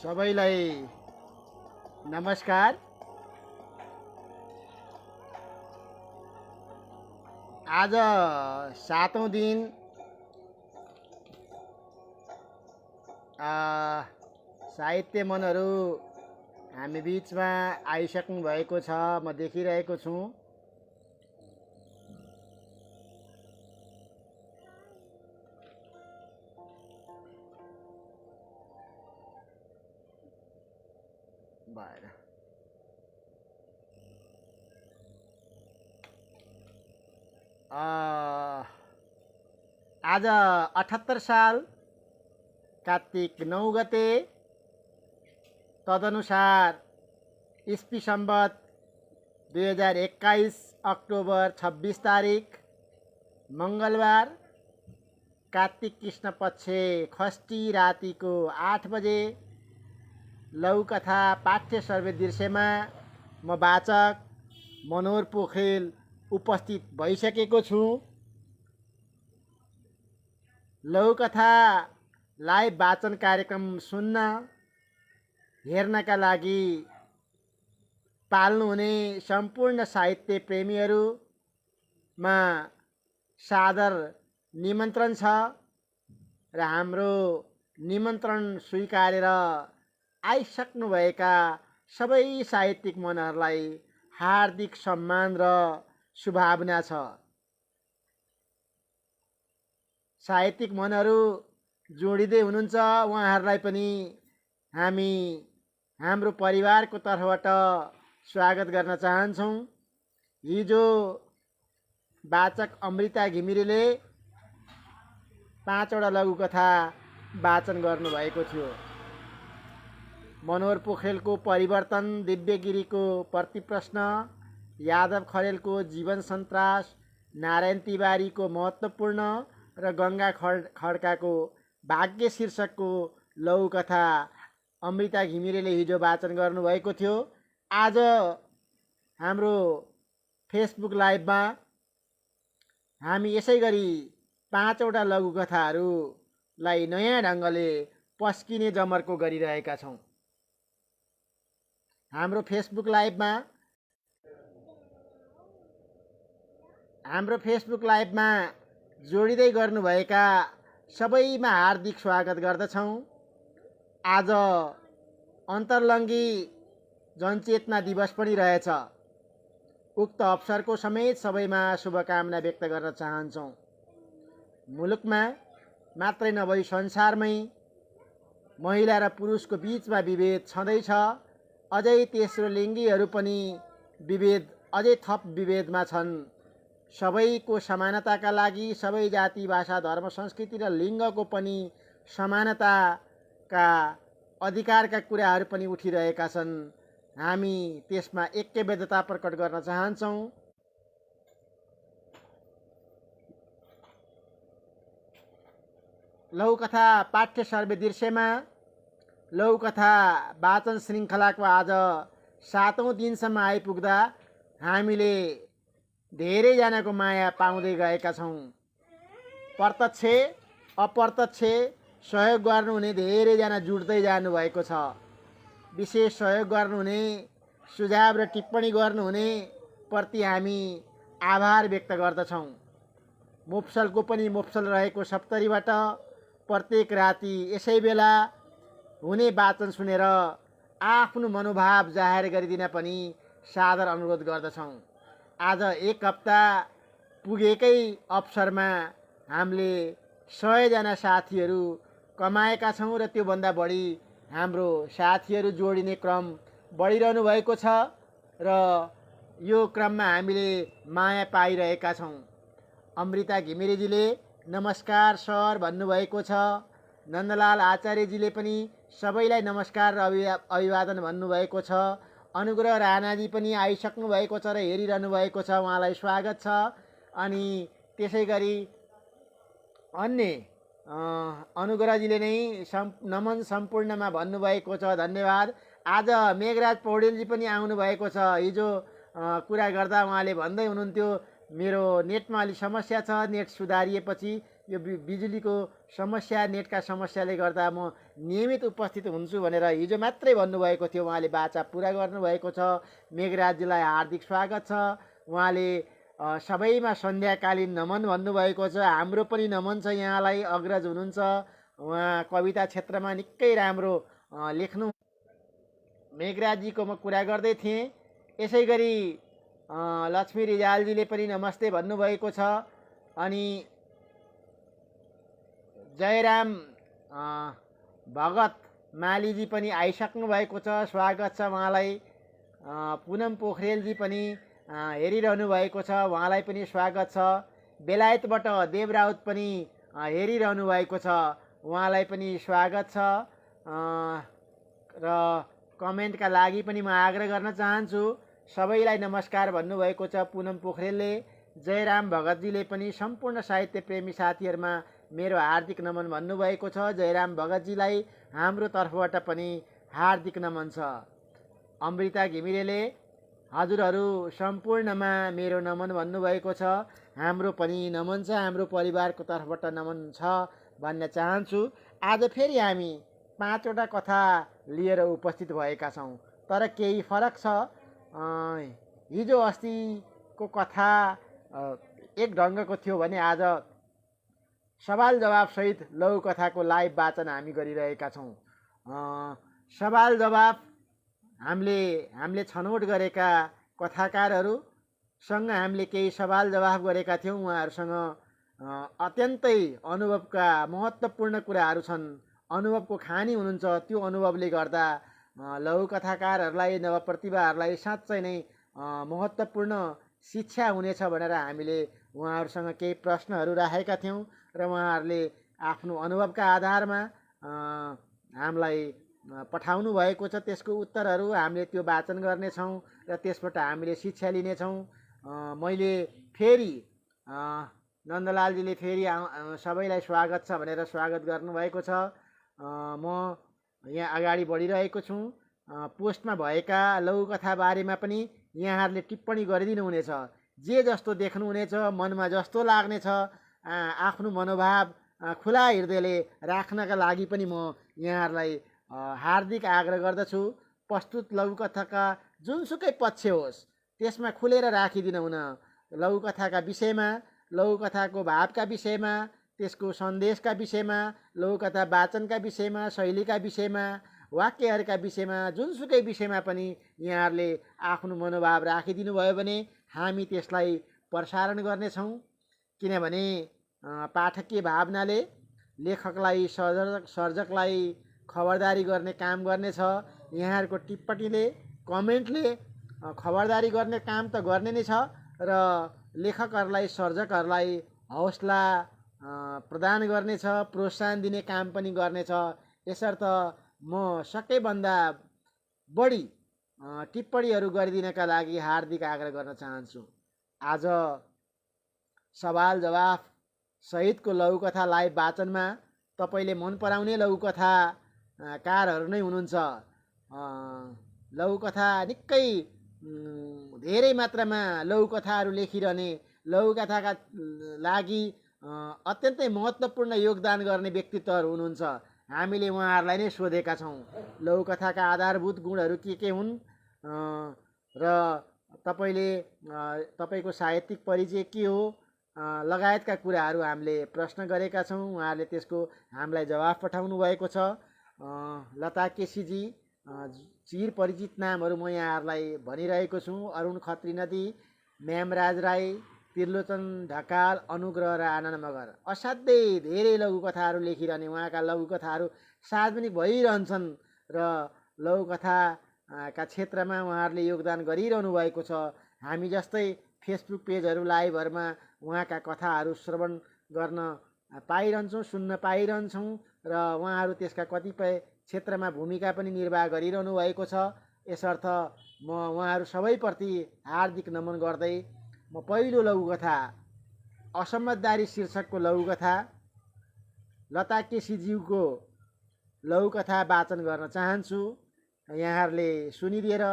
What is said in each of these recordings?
सबैलाई नमस्कार। आज 7औं दिन साहित्य मनहरू हामी बिचमा आइसक्नु भएको छ, म देखिरहेको छु। भएर आज 78 साल कार्तिक 9 गते, तदनुसार इस्वी सम्वत 2021 अक्टोबर 26 तारिक मङ्गलबार, कार्तिक कृष्ण पक्ष खष्टी रातिको 8 बजे लघुकथा पाठ्य सर्वे दृश्यमा म वाचक मनोहर पोखरेल उपस्थित भइसकेको छु। लघुकथा लाइभ वाचन कार्यक्रम सुन्न हेर्नका लागि पाल्नुहुने सम्पूर्ण साहित्य प्रेमीहरूमा सादर निमन्त्रण छ र हाम्रो निमन्त्रण स्वीकारेर आइसक्नुभएका सबै साहित्यिक मनहरूलाई हार्दिक सम्मान र शुभकामना छ। साहित्यिक मनहरू जोडिँदै हुनुहुन्छ, उहाँहरूलाई पनि हामी हाम्रो परिवारको तर्फबाट स्वागत गर्न चाहन्छौँ। हिजो वाचक अमृता घिमिरेले 5 वटा लघुकथा वाचन गर्नुभएको थियो। मनोहर पोखरेलको परिवर्तन, दिव्य गिरीको प्रतिप्रश्न, यादव खरेलको जीवन सन्तास, नारायण तिवारीको महत्त्वपूर्ण र गङ्गा खड्काको भाग्य शीर्षकको लघुकथा अमृता घिमिरेले हिजो वाचन गर्नुभएको थियो। आज हाम्रो फेसबुक लाइभमा हामी यसै गरी 5 वटा लघुकथाहरूलाई नयाँ ढङ्गले पस्किने जमर्को गरिरहेका छौँ। हाम्रो फेसबुक लाइभमा जोडिँदै गर्नुभएका सबैमा हार्दिक स्वागत गर्दछौँ। आज अन्तर्लङ्गी जनचेतना दिवस पनि रहेछ। उक्त अवसरको समेत सबैमा शुभकामना व्यक्त गर्न चाहन्छौँ। मुलुकमा मात्रै नभई संसारमै महिला र पुरुषको बिचमा विभेद छँदैछ। अझै तेस्रो लिङ्गीहरू पनि अझै थप विभेदमा छन्। सबैको समानताका लागि सबै जाति, भाषा, धर्म, संस्कृति र लिङ्गको पनि समानताका अधिकारका कुराहरू पनि उठिरहेका छन्। हामी त्यसमा ऐक्यबद्धता प्रकट गर्न चाहन्छौँ। लघुकथा पाठ्य सर्वे दृश्यमा लघुकथा वाचन श्रृङ्खलाको आज 7औं दिनसम्म आइपुग्दा हामीले धेरैजनाको माया पाउँदै गएका छौँ। प्रत्यक्ष अप्रत्यक्ष सहयोग गर्नुहुने धेरैजना जुट्दै जानुभएको छ। विशेष सहयोग गर्नुहुने, सुझाव र टिप्पणी गर्नुहुने प्रति हामी आभार व्यक्त गर्दछौँ। मोफसलको पनि मोफसल रहेको सप्तरीबाट प्रत्येक राति यसै बेला हुने वाचन सुनेर आफ्नो मनोभाव जाहेर गरिदिन पनि सादर अनुरोध गर्दछौँ। आज 1 हप्ता पुगेकै अवसरमा हामीले 100 जना साथीहरू कमाएका छौँ र त्योभन्दा बढी हाम्रो साथीहरू जोडिने क्रम बढिरहनु भएको छ र यो क्रममा हामीले माया पाइरहेका छौँ। अमृता घिमिरेजीले नमस्कार सर भन्नुभएको छ। नन्दलाल आचार्यजीले पनि सबैलाई नमस्कार र अभिवादन भन्नुभएको छ। अनुग्रह राणाजी पनि आइसक्नु भएको छ र हेरिरहनु भएको छ, उहाँलाई स्वागत छ। अनि त्यसै गरी अन्य अनुग्रहजीले नै नमन सम्पूर्णमा भन्नुभएको छ, धन्यवाद। आज मेघराज पौडेलजी पनि आउनुभएको छ। हिजो कुरा गर्दा उहाँले भन्दै हुनुहुन्थ्यो मेरो नेटमा अलि समस्या छ, नेट सुधारिएपछि यो बिजुलीको समस्या नेटका समस्याले गर्दा म नियमित उपस्थित हुन्छु भनेर हिजो मात्रै भन्नुभएको थियो। उहाँले वाचा पुरा गर्नुभएको छ। मेघराजजीलाई हार्दिक स्वागत छ। उहाँले सबैमा सन्ध्याकालीन नमन भन्नुभएको छ। हाम्रो पनि नमन छ यहाँलाई, अग्रज हुनुहुन्छ। उहाँ कविता क्षेत्रमा निकै राम्रो लेख्नु। मेघराजजीको म कुरा गर्दै थिएँ। यसै गरी लक्ष्मी रिजालजीले पनि नमस्ते भन्नुभएको छ। अनि जयराम भगत मालीजी पनि आइसक्नु भएको छ, स्वागत छ उहाँलाई। पुनम पोखरेलजी पनि हेरिरहनु भएको छ, उहाँलाई पनि स्वागत छ। बेलायतबाट देव राउत पनि हेरिरहनु भएको छ, उहाँलाई पनि स्वागत छ। र कमेन्टका लागि पनि म आग्रह गर्न चाहन्छु। सबैलाई नमस्कार भन्नुभएको छ पुनम पोखरेलले। जयराम भगतजीले पनि सम्पूर्ण साहित्य प्रेमी साथीहरूमा मेरो हार्दिक नमन भन्नुभएको छ। जयराम भगतजीलाई हाम्रो तर्फबाट पनि हार्दिक नमन छ। अमृता घिमिरेले हजुरहरू सम्पूर्णमा मेरो नमन भन्नुभएको छ। हाम्रो पनि नमन छ, हाम्रो परिवारको तर्फबाट नमन छ भन्न चाहन्छु। आज फेरि हामी 5वटा कथा लिएर उपस्थित भएका छौँ, तर केही फरक छ। हिजो अस्तिको कथा एक ढङ्गको थियो भने आज सवाल जवाब सहित लघुकथाको लाइभ वाचन हामी गरिरहेका छौँ। सवाल जवाब हामीले छनौट गरेका कथाकारहरूसँग हामीले केही सवाल जवाफ गरेका थियौँ। उहाँहरूसँग अत्यन्तै अनुभवका महत्त्वपूर्ण कुराहरू छन्, अनुभवको खानी हुनुहुन्छ। त्यो अनुभवले गर्दा लघुकथाकारहरूलाई, नवप्रतिभाहरूलाई साँच्चै नै महत्त्वपूर्ण शिक्षा हुनेछ भनेर हामीले उहाँहरूसँग केही प्रश्नहरू राखेका थियौँ र उहाँहरूले आफ्नो अनुभवका आधारमा हामीलाई पठाउनु भएको छ। त्यसको उत्तरहरू हामीले त्यो वाचन गर्नेछौँ र त्यसबाट हामीले शिक्षा लिनेछौँ। मैले फेरि नन्दलालजीले फेरि सबैलाई स्वागत छ भनेर स्वागत गर्नुभएको छ। म यहाँ अगाडि बढिरहेको छु। पोस्टमा भएका लघुकथा बारेमा पनि यहाँहरूले टिप्पणी गरिदिनु हुनेछ। जे जस्तो देख्नुहुनेछ, मनमा जस्तो लाग्नेछ, आफ्नो मनोभाव खुला हृदयले राख्नका लागि पनि म यहाँहरूलाई हार्दिक आग्रह गर्दछु। प्रस्तुत लघुकथाका जुनसुकै पक्ष होस् त्यसमा खुलेर राखिदिनु हुन। लघुकथाका विषयमा, लघुकथाको भावका विषयमा, त्यसको सन्देशका विषयमा, लघुकथा वाचनका विषयमा, शैलीका विषयमा, वाक्यहरूका विषयमा, जुनसुकै विषयमा पनि यहाँहरूले आफ्नो मनोभाव राखिदिनु भयो भने हामी त्यसलाई प्रसारण गर्नेछौँ। किनभने पाठकीय भावनाले लेखकलाई, सर्जकलाई खबरदारी गर्ने काम गर्नेछ। यहाँहरूको टिप्पणीले, कमेन्टले खबरदारी गर्ने काम त गर्ने नै छ र लेखकहरूलाई, सर्जकहरूलाई हौसला प्रदान गर्नेछ, प्रोत्साहन दिने काम पनि गर्नेछ। यसर्थ म सकैभन्दा बढी टिप्पणीहरू गरिदिनका लागि हार्दिक आग्रह गर्न चाहन्छु। आज सवाल जवाफ सहितको लघुकथा लाइभ वाचनमा तपाईँले मन पराउने लघुकथाकारहरू नै हुनुहुन्छ। लघुकथा निकै धेरै मात्रामा लघुकथाहरू लेखिरहने, लघुकथाका लागि अत्यन्तै महत्त्वपूर्ण योगदान गर्ने व्यक्तित्वहरू हुनुहुन्छ। हामीले उहाँहरूलाई नै सोधेका छौँ लघुकथाका आधारभूत गुणहरू के हुन् र तपाईँको साहित्यिक परिचय के हो लगायतका कुराहरू हामीले प्रश्न गरेका छौँ। उहाँहरूले त्यसको हामीलाई जवाफ पठाउनु भएको छ। लता केसीजी, चिर परिचित नामहरू म यहाँहरूलाई भनिरहेको छु। अरुण खत्री नदी, म्यामराज राई, त्रिलोचन ढकाल, अनुग्रह र आनन्द मगर असाध्यै धेरै लघुकथाहरू लेखिरहने। उहाँका लघुकथाहरू सार्वजनिक भइरहन्छन् र लघुकथाका क्षेत्रमा उहाँहरूले योगदान गरिरहनु भएको छ। हामी जस्तै फेसबुक पेजहरू, लाइभहरूमा उहाँका कथाहरू श्रवण गर्न पाइरहन्छौँ, सुन्न पाइरहन्छौँ र उहाँहरू त्यसका कतिपय क्षेत्रमा भूमिका पनि निर्वाह गरिरहनु भएको छ। यसर्थ म उहाँहरू सबैप्रति हार्दिक नमन गर्दै म पहिलो लघुकथा, असमझदारी शीर्षकको लघुकथा, लता केसीज्यूको लघुकथा वाचन गर्न चाहन्छु। यहाँहरूले सुनिदिएर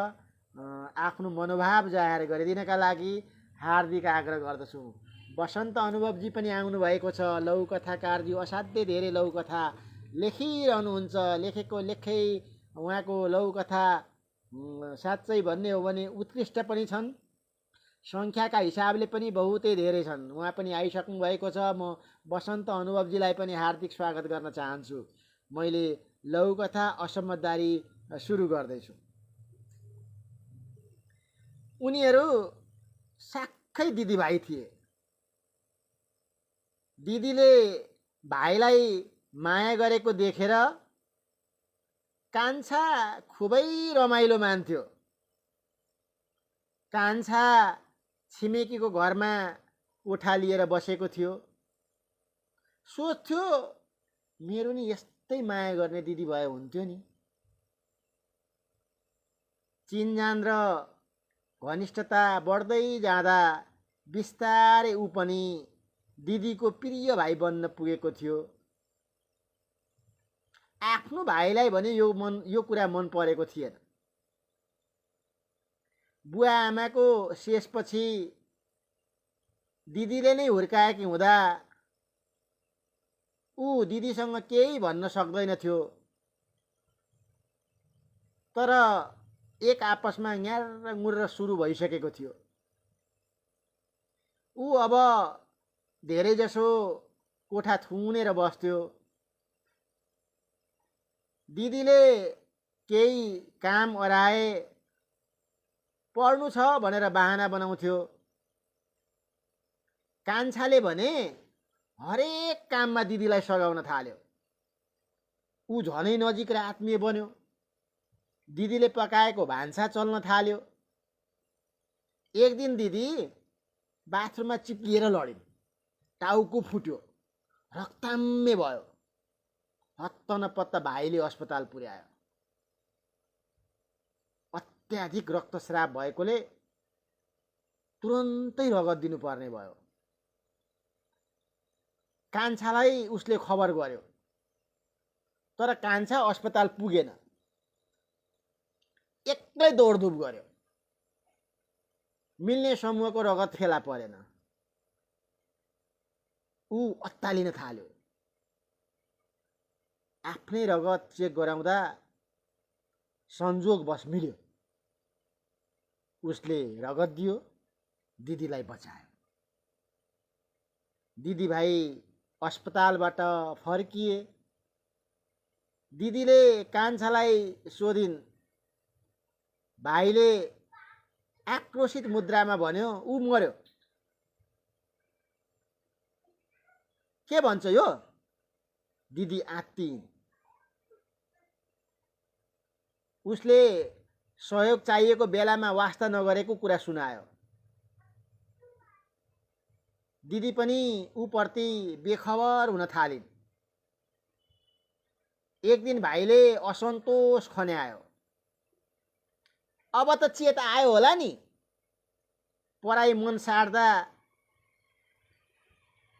आफ्नो मनोभाव जाहेर गरिदिनका लागि हार्दिक आग्रह गर्दछु। वसन्त अनुभवजी पनि आउनुभएको छ। लघुकथाकारजी असाध्यै धेरै लघुकथा लेखिरहनुहुन्छ। लेखेको लेखै उहाँको लघुकथा साँच्चै भन्ने हो भने उत्कृष्ट पनि छन्, सङ्ख्याका हिसाबले पनि बहुतै धेरै छन्। उहाँ पनि आइसक्नु भएको छ। म वसन्त अनुभवजीलाई पनि हार्दिक स्वागत गर्न चाहन्छु। मैले लघुकथा असमझदारी सुरु गर्दैछु। उनीहरू साक्खै दिदीभाइ थिए। दिदीले भाइलाई माया गरेको देखेर कान्छा खुबै रमाइलो मान्थ्यो। कान्छा छिमेकीको घरमा कोठा लिएर बसेको थियो। सोच्थ्यो मेरो नि यस्तै माया गर्ने दिदी भए हुन्थ्यो नि। चिनजान र घनिष्ठता बढ्दै जाँदा बिस्तारै ऊ पनि दिदीको प्रिय भाइ बन्न पुगेको थियो। आफ्नो भाइलाई भने यो कुरा मन परेको थिएन। बुवा आमाको शेषपछि दिदीले नै हुर्काएकी हुँदा ऊ दिदीसँग केही भन्न सक्दैन थियो। तर एक आपसमा न्यार मुर्र सुरु भइसकेको थियो। ऊ अब धेरैजसो कोठा थुनेर बस्थ्यो। दिदीले केही काम अराए पढ्नु छ भनेर बहाना बनाउँथ्यो। कान्छाले भने हरेक काममा दिदीलाई सघाउन थाल्यो। ऊ झनै नजिक र आत्मीय बन्यो। दिदीले पकाएको भान्सा चल्न थाल्यो। एक दिन दिदी बाथरुममा चिप्लिएर लडिन्। टाउको फुट्यो, रक्ताम्य भयो। हत्त नपत्त भाइले अस्पताल पुर्यायो। अत्याधिक रक्तस्राव भएकोले तुरन्तै रगत दिनुपर्ने भयो। कान्छालाई उसले खबर गर्यो, तर कान्छा अस्पताल पुगेन। एक्लै दौडधुप गर्यो। मिल्ने समूहको रगत फेला परेन। ऊ अत्तालिन थाल्यो। आफ्नै रगत चेक गराउँदा संजोगवश मिल्यो। उसले रगत दियो, दिदीलाई बचायो। दिदीभाइ अस्पतालबाट फर्किए। दिदीले कान्छालाई सोधिन्। भाइले आक्रोशित मुद्रामा भन्यो, ऊ मर्यो। के भन्छ यो? दिदी आत्तिइन्। उसले सहयोग चाहिएको बेलामा वास्ता नगरेको कुरा सुनायो। दिदी पनि ऊप्रति बेखबर हुन थालिन्। एक दिन भाइले असन्तोष खन्यायो। अब त चेत आयो होला नि। पराई मन सार्दा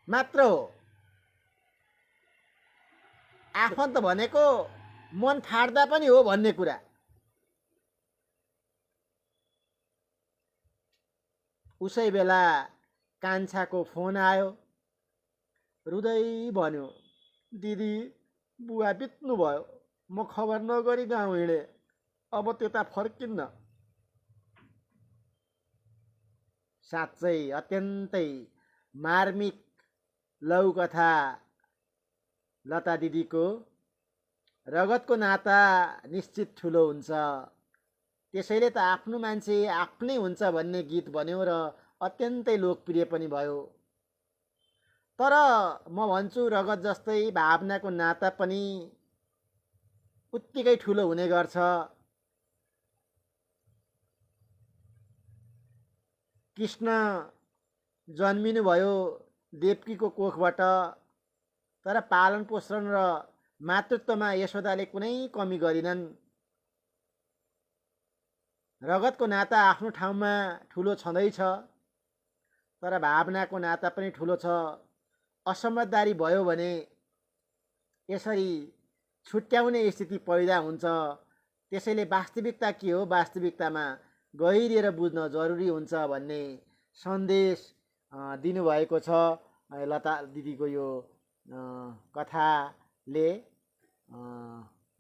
मात्र हो। आफन्त भनेको मन ठाड्दा पनि हो भन्ने कुरा। उसै बेला कान्छाको फोन आयो। रुँदै भन्यो, दिदी बुवा बित्नु भयो। म खबर नगरी गाउँ हिँडे। अब त्यता फर्किन्न। साँच्चै अत्यन्तै मार्मिक लघुकथा लता दिदीको। रगतको नाता निश्चित ठुलो हुन्छ। त्यसैले त आफ्नो मान्छे आफ्नै हुन्छ भन्ने गीत बन्यो र अत्यन्तै लोकप्रिय पनि भयो। तर म भन्छु रगत जस्तै भावनाको नाता पनि उत्तिकै ठुलो हुने गर्छ। कृष्ण जन्मिनुभयो देवकीको कोखबाट। तर पालन पोषण र मातृत्वमा यशोदाले कुनै कमी गरिनन्। रगतको नाता आफ्नो ठाउँमा ठुलो छँदैछ, तर भावनाको नाता पनि ठुलो छ। असमझदारी भयो भने यसरी छुट्याउने स्थिति पैदा हुन्छ। त्यसैले वास्तविकता के हो, वास्तविकतामा गहिरिएर बुझ्न जरुरी हुन्छ भन्ने सन्देश दिनुभएको छ। लता दिदीको यो कथाले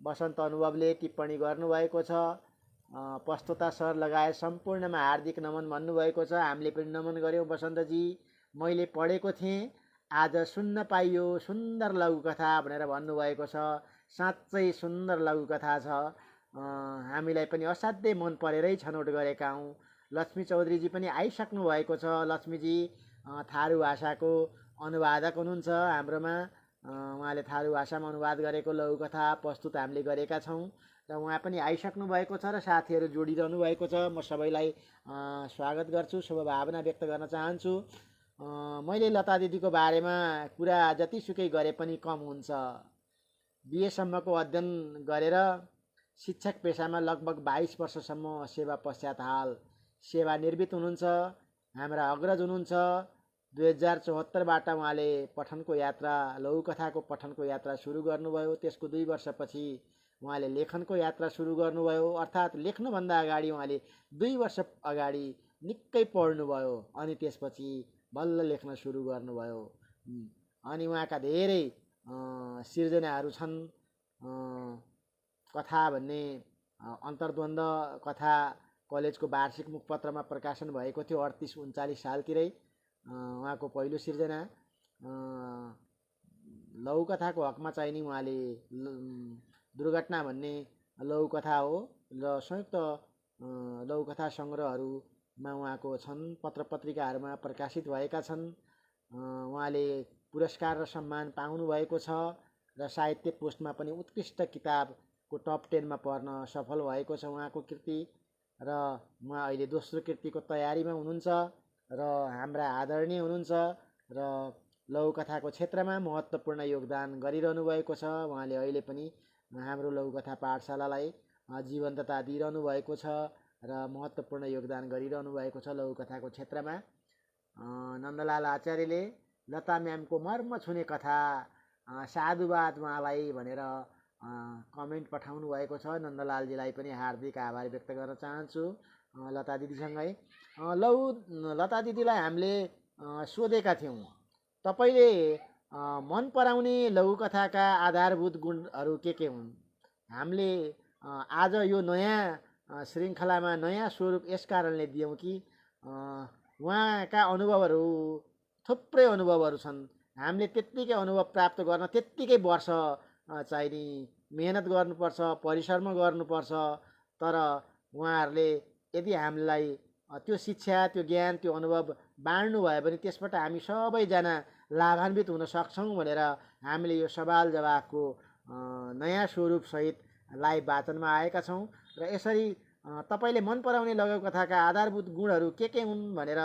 वसन्त अनुभवले टिप्पणी गर्नुभएको छ। पस्तोता सर लगायत सम्पूर्णमा हार्दिक नमन भन्नुभएको छ। हामीले पनि नमन गऱ्यौँ वसन्तजी। मैले पढेको थिएँ, आज सुन्न पाइयो सुन्दर लघुकथा भनेर भन्नुभएको छ। साँच्चै सुन्दर लघुकथा छ। हामीलाई पनि असाध्यै मन परेरै छनौट गरेका हौँ। लक्ष्मी चौधरीजी पनि आइसक्नु भएको छ। लक्ष्मीजी थारू भाषाको अनुवादक हुनुहुन्छ हाम्रोमा। उहाँले थारू भाषामा अनुवाद गरेको लघुकथा प्रस्तुत हामीले गरेका छौँ र उहाँ पनि आइसक्नु भएको छ र साथीहरू जोडिरहनु भएको छ। म सबैलाई स्वागत गर्छु, शुभभावना व्यक्त गर्न चाहन्छु। मैले लता दिदीको बारेमा कुरा जतिसुकै गरे पनि कम हुन्छ। बिएसम्मको अध्ययन गरेर शिक्षक पेसामा लगभग 22 वर्षसम्म सेवा पश्चात हाल सेवानिवृत्त हुनुहुन्छ। हाम्रा अग्रज हुनुहुन्छ। 2074बाट उहाँले पठनको यात्रा लघुकथाको पठनको यात्रा सुरु गर्नुभयो। त्यसको 2 वर्षपछि उहाँले लेखनको यात्रा सुरु गर्नुभयो। अर्थात् लेख्नुभन्दा अगाडि उहाँले 2 वर्ष अगाडि निकै पढ्नुभयो अनि त्यसपछि बल्ल लेख्न सुरु गर्नुभयो। अनि उहाँका धेरै सिर्जनाहरू छन्। कथा भन्ने अन्तर्द्वन्द कथा कलेजको वार्षिक मुखपत्रमा प्रकाशन भएको थियो 38-39 सालतिरै। उहाँको पहिलो सिर्जना लघुकथाको हकमा चाहिने उहाँले दुर्घटना भन्ने लघुकथा हो र संयुक्त लघुकथा सङ्ग्रहहरूमा उहाँको छन्, पत्र पत्रिकाहरूमा प्रकाशित भएका छन्। उहाँले पुरस्कार र सम्मान पाउनुभएको छ र साहित्य पोस्टमा पनि उत्कृष्ट किताबको टप 10मा पर्न सफल भएको छ उहाँको कृति। र उहाँ अहिले दोस्रो कृतिको तयारीमा हुनुहुन्छ र हाम्रा आदरणीय हुनुहुन्छ र लघुकथाको क्षेत्रमा महत्त्वपूर्ण योगदान गरिरहनु भएको छ। उहाँले अहिले पनि हाम्रो लघुकथा पाठशालालाई जीवन्तता दिइरहनु भएको छ र महत्त्वपूर्ण योगदान गरिरहनु भएको छ लघुकथाको क्षेत्रमा। नन्दलाल आचार्यले लता म्यामको मर्म छुने कथा साधुवाद उहाँलाई भनेर कमेन्ट पठाउनु भएको छ। नन्दलालजीलाई पनि हार्दिक आभार व्यक्त गर्न चाहन्छु लता दिदीसँगै। लता दिदीलाई हामीले सोधेका थियौँ, तपाईँले मन पराउने लघुकथाका आधारभूत गुणहरू के हुन्? हामीले आज यो नयाँ श्रृङ्खलामा नयाँ स्वरूप यस कारणले दियौँ कि उहाँका अनुभवहरू थुप्रै अनुभवहरू छन्। हामीले त्यत्तिकै अनुभव प्राप्त गर्न त्यत्तिकै वर्ष चाहिने मेहनत गर्नुपर्छ, परिश्रम गर्नुपर्छ। तर उहाँहरूले यदि हामीलाई त्यो शिक्षा, त्यो ज्ञान, त्यो अनुभव बाँड्नु भयो भने त्यसबाट हामी सबैजना लाभान्वित हुन सक्छौँ भनेर हामीले यो सवाल जवाफको नयाँ स्वरूपसहित लाइभ वाचनमा आएका छौँ। र यसरी तपाईँले मन पराउने लघुकथाका आधारभूत गुणहरू के हुन् भनेर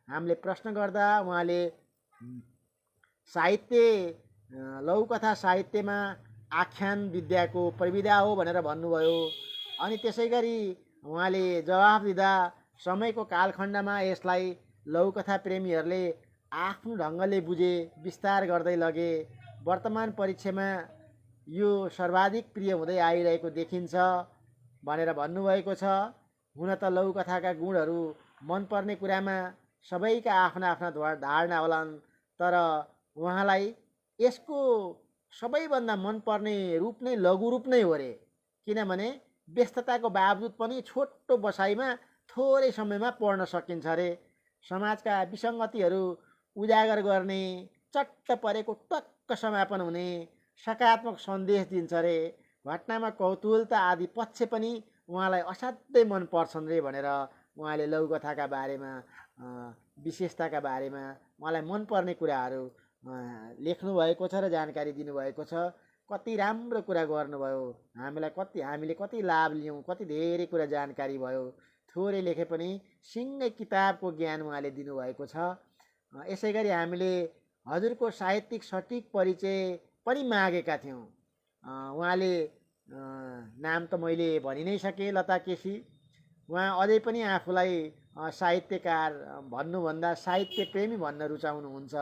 हामीले प्रश्न गर्दा उहाँले साहित्य लघुकथा साहित्यमा आख्यान विद्याको प्रविधा हो भनेर भन्नुभयो। अनि त्यसै गरी उहाँले जवाफ दिँदा समयको कालखण्डमा यसलाई लघुकथा प्रेमीहरूले आफ्नो ढङ्गले बुझे, विस्तार गर्दै लगे। वर्तमान परिप्रेक्ष्यमा यो सर्वाधिक प्रिय हुँदै आइरहेको देखिन्छ भनेर भन्नुभएको छ। हुन त लघुकथाका गुणहरू मनपर्ने कुरामा सबैका आफ्ना आफ्ना धारणा होलान्, तर उहाँलाई यसको सबैभन्दा मनपर्ने रूप नै लघु रूप नै हो रे। किनभने व्यस्तताको बावजुद पनि छोटो बसाइमा थोरै समयमा पढ्न सकिन्छ रे। समाजका विसङ्गतिहरू उजागर गर्ने, चट्ट परेको टक्क समापन हुने, सकारात्मक सन्देश दिन्छ रे। घटनामा कौतूहलता आदि पक्ष पनि उहाँलाई असाध्यै मन पर्छन् रे भनेर उहाँले लघुकथाका बारेमा, विशेषताका बारेमा उहाँलाई मनपर्ने कुराहरू लेख्नु भएको छ र जानकारी दिनुभएको छ। कति राम्रो कुरा गर्नुभयो। हामीले कति लाभ लियौँ, कति धेरै कुरा जानकारी भयो। थोरै लेखे पनि सिङ्गै किताबको ज्ञान उहाँले दिनुभएको छ। यसै गरी हामीले हजुरको साहित्यिक सटिक परिचय पनि मागेका थियौँ। उहाँले नाम त मैले भनि नै सकेँ, लता केसी। उहाँ अझै पनि आफूलाई साहित्यकार भन्नुभन्दा साहित्य प्रेमी भन्न रुचाउनुहुन्छ।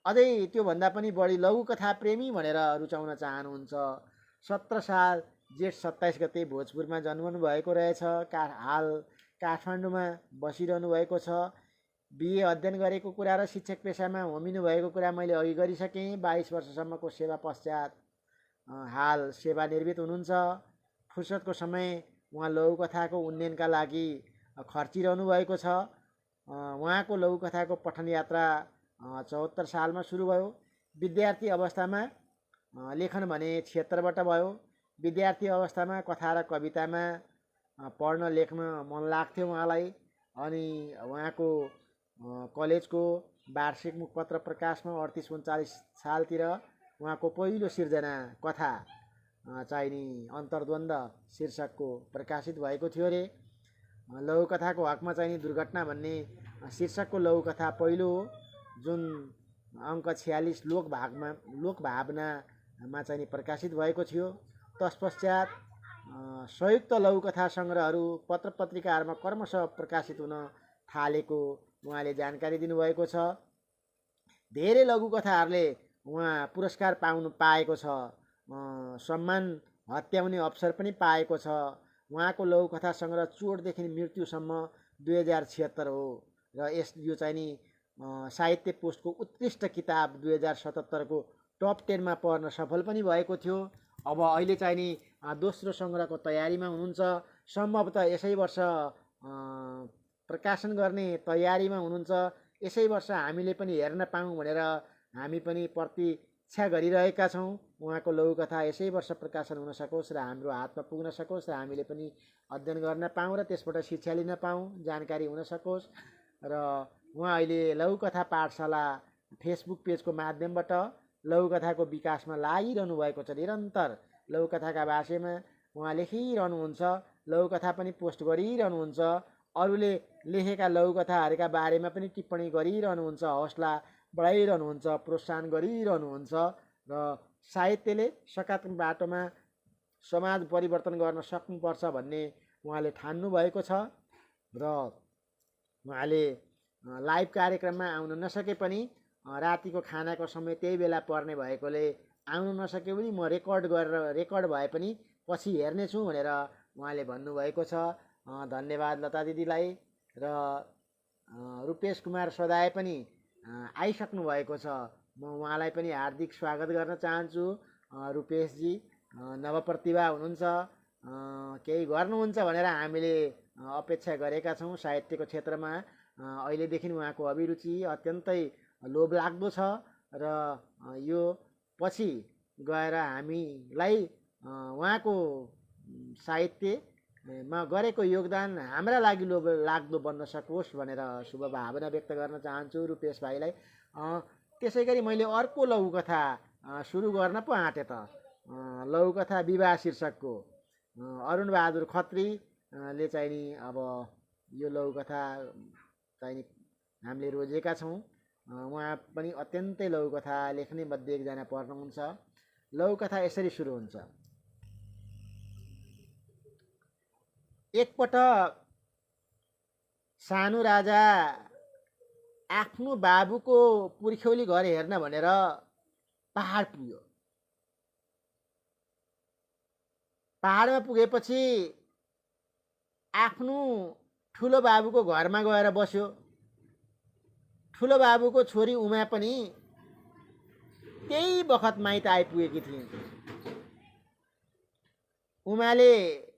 अझै त्योभन्दा पनि बढी लघुकथा प्रेमी भनेर रुचाउन चाहनुहुन्छ। 17 साल जेठ 27 गते भोजपुरमा जन्मनु भएको रहेछ। हाल काठमाडौँमा बसिरहनु भएको छ। बिए अध्ययन गरेको कुरा र शिक्षक पेसामा होमिनु भएको कुरा मैले अघि गरिसकेँ। 22 वर्षसम्मको सेवा पश्चात हाल सेवानिवृत्त हुनुहुन्छ। फुर्सदको समय उहाँ लघुकथाको उन्नयनका लागि खर्चिरहनु भएको छ। उहाँको लघुकथाको पठन यात्रा 74 सालमा सुरु भयो। विद्यार्थी अवस्थामा लेखन भने 76बाट भयो। विद्यार्थी अवस्थामा कथा र कवितामा पढ्न लेख्न मन लाग्थ्यो उहाँलाई। अनि उहाँको कलेजको वार्षिक मुखपत्र प्रकाशमा 38-39 सालतिर उहाँको पहिलो सिर्जना कथा चाहिँ नि अन्तर्द्वन्द शीर्षकको प्रकाशित भएको थियो रे। लघुकथाको हकमा चाहिँ नि दुर्घटना भन्ने शीर्षकको लघुकथा पहिलो हो, जुन अङ्क 46 लोकभावनामा चाहिँ नि प्रकाशित भएको थियो। तत्पश्चात संयुक्त लघुकथा सङ्ग्रहहरू पत्र पत्रिकाहरूमा क्रमशः प्रकाशित हुन थालेको उहाँले जानकारी दिनुभएको छ। धेरै लघुकथाहरूले उहाँ पुरस्कार पाएको छ, सम्मान हत्याउने अवसर पनि पाएको छ। उहाँको लघुकथा सङ्ग्रह चोटदेखि मृत्युसम्म 2076 हो र यो चाहिँ नि साहित्य पोस्टको उत्कृष्ट किताब 2077 को टप 10 मा पर्न सफल पनि भएको थियो। अब अहिले चाहिँ नि दोस्रो सङ्ग्रहको तयारीमा हुनुहुन्छ। सम्भवतः यसै वर्ष प्रकाशन गर्ने तयारीमा हुनुहुन्छ। यसै वर्ष हामीले पनि हेर्न पाऊँ भनेर हामी पनि प्रतीक्षा गरिरहेका छौँ। उहाँको लघुकथा यसै वर्ष प्रकाशन हुन सकोस् र हाम्रो हातमा पुग्न सकोस् र हामीले पनि अध्ययन गर्न पाऊँ र त्यसबाट शिक्षा लिन पाऊँ, जानकारी हुन सकोस्। र उहाँ अहिले लघुकथा पाठशाला फेसबुक पेजको माध्यमबाट लघुकथाको विकासमा लागिरहनु भएको छ। निरन्तर लघुकथाका बारेमा उहाँ लेखिरहनुहुन्छ, लघुकथा पनि पोस्ट गरिरहनुहुन्छ, अरूले लेखेका लघुकथाहरूका बारेमा पनि टिप्पणी गरिरहनुहुन्छ, हौसला बढाइरहनुहुन्छ, प्रोत्साहन गरिरहनुहुन्छ र साहित्यले सकारात्मक बाटोमा समाज परिवर्तन गर्न सक्नुपर्छ भन्ने उहाँले ठान्नु भएको छ। र उहाँले लाइभ कार्यक्रममा आउन नसके पनि रातिको खानाको समय त्यही बेला पर्ने भएकोले आउन नसके पनि म रेकर्ड भए पनि पछि हेर्नेछु भनेर उहाँले भन्नुभएको छ। धन्यवाद लता दिदीलाई। र रुपेश कुमार सदाय पनि आइसक्नु भएको छ। म उहाँलाई पनि हार्दिक स्वागत गर्न चाहन्छु। रुपेशजी नवप्रतिभा हुनुहुन्छ, केही गर्नुहुन्छ भनेर हामीले अपेक्षा गरेका छौँ। साहित्यको क्षेत्रमा अहिलेदेखि उहाँको अभिरुचि अत्यन्तै लोभलाग्दो छ र यो पछि गएर हामीलाई उहाँको साहित्यमा गरेको योगदान हाम्रा लागि लोभलाग्दो बन्न सकोस् भनेर शुभभावना व्यक्त गर्न चाहन्छु रुपेश भाइलाई। त्यसै गरी मैले अर्को लघुकथा सुरु गर्न पो आँटेँ त। लघुकथा विवाह शीर्षकको अरुण बहादुर खत्रीले चाहिँ नि अब यो लघुकथा चाहिँ नि हामीले रोजेका छौँ। उहाँ पनि अत्यन्तै लघुकथा लेख्ने मध्ये एकजना पर्नुहुन्छ। लघुकथा यसरी सुरु हुन्छ। एकपटक सानो राजा आफ्नो बाबुको पुर्ख्यौली घर हेर्न भनेर पहाड पुग्यो। पहाडमा पुगेपछि आफ्नो ठुलो बाबुको घरमा गएर बस्यो। ठुलो बाबुको छोरी उमा पनि त्यही बखत माइत आइपुगेकी थिइन्। उमाले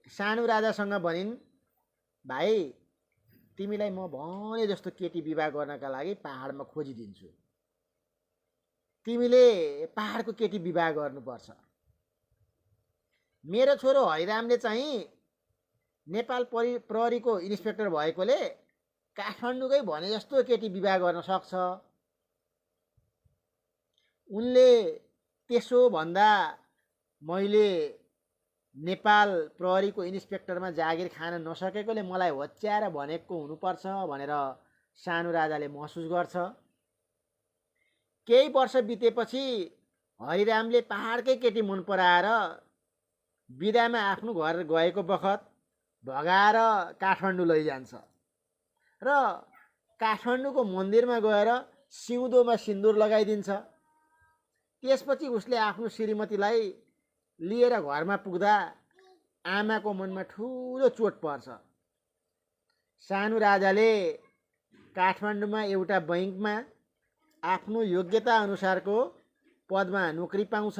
सानो राजासँग भनिन्, भाइ तिमीलाई म भने जस्तो केटी विवाह गर्नका लागि पहाडमा खोजिदिन्छु। तिमीले पहाडको केटी विवाह गर्नुपर्छ। मेरो छोरो हरिरामले चाहिँ नेपाल प्रहरीको इन्सपेक्टर भएकोले काठमाडौँकै भने जस्तो केटी विवाह गर्न सक्छ। उनले त्यसो भन्दा मैले नेपाल प्रहरीको इन्सपेक्टरमा जागिर खान नसकेकोले मलाई होच्याएर भनेको हुनुपर्छ भनेर सानो राजाले महसुस गर्छ। केही वर्ष बितेपछि हरिरामले पहाडकै केटी मन पराएर बिदामा आफ्नो घर गएको बखत भगाएर काठमाडौँ लैजान्छ र काठमाडौँको मन्दिरमा गएर सिउँदोमा सिन्दुर लगाइदिन्छ। त्यसपछि उसले आफ्नो श्रीमतीलाई लिएर घरमा पुग्दा आमाको मनमा ठुलो चोट पर्छ। सानो राजाले काठमाडौँमा एउटा बैङ्कमा आफ्नो योग्यता अनुसारको पदमा नोकरी पाउँछ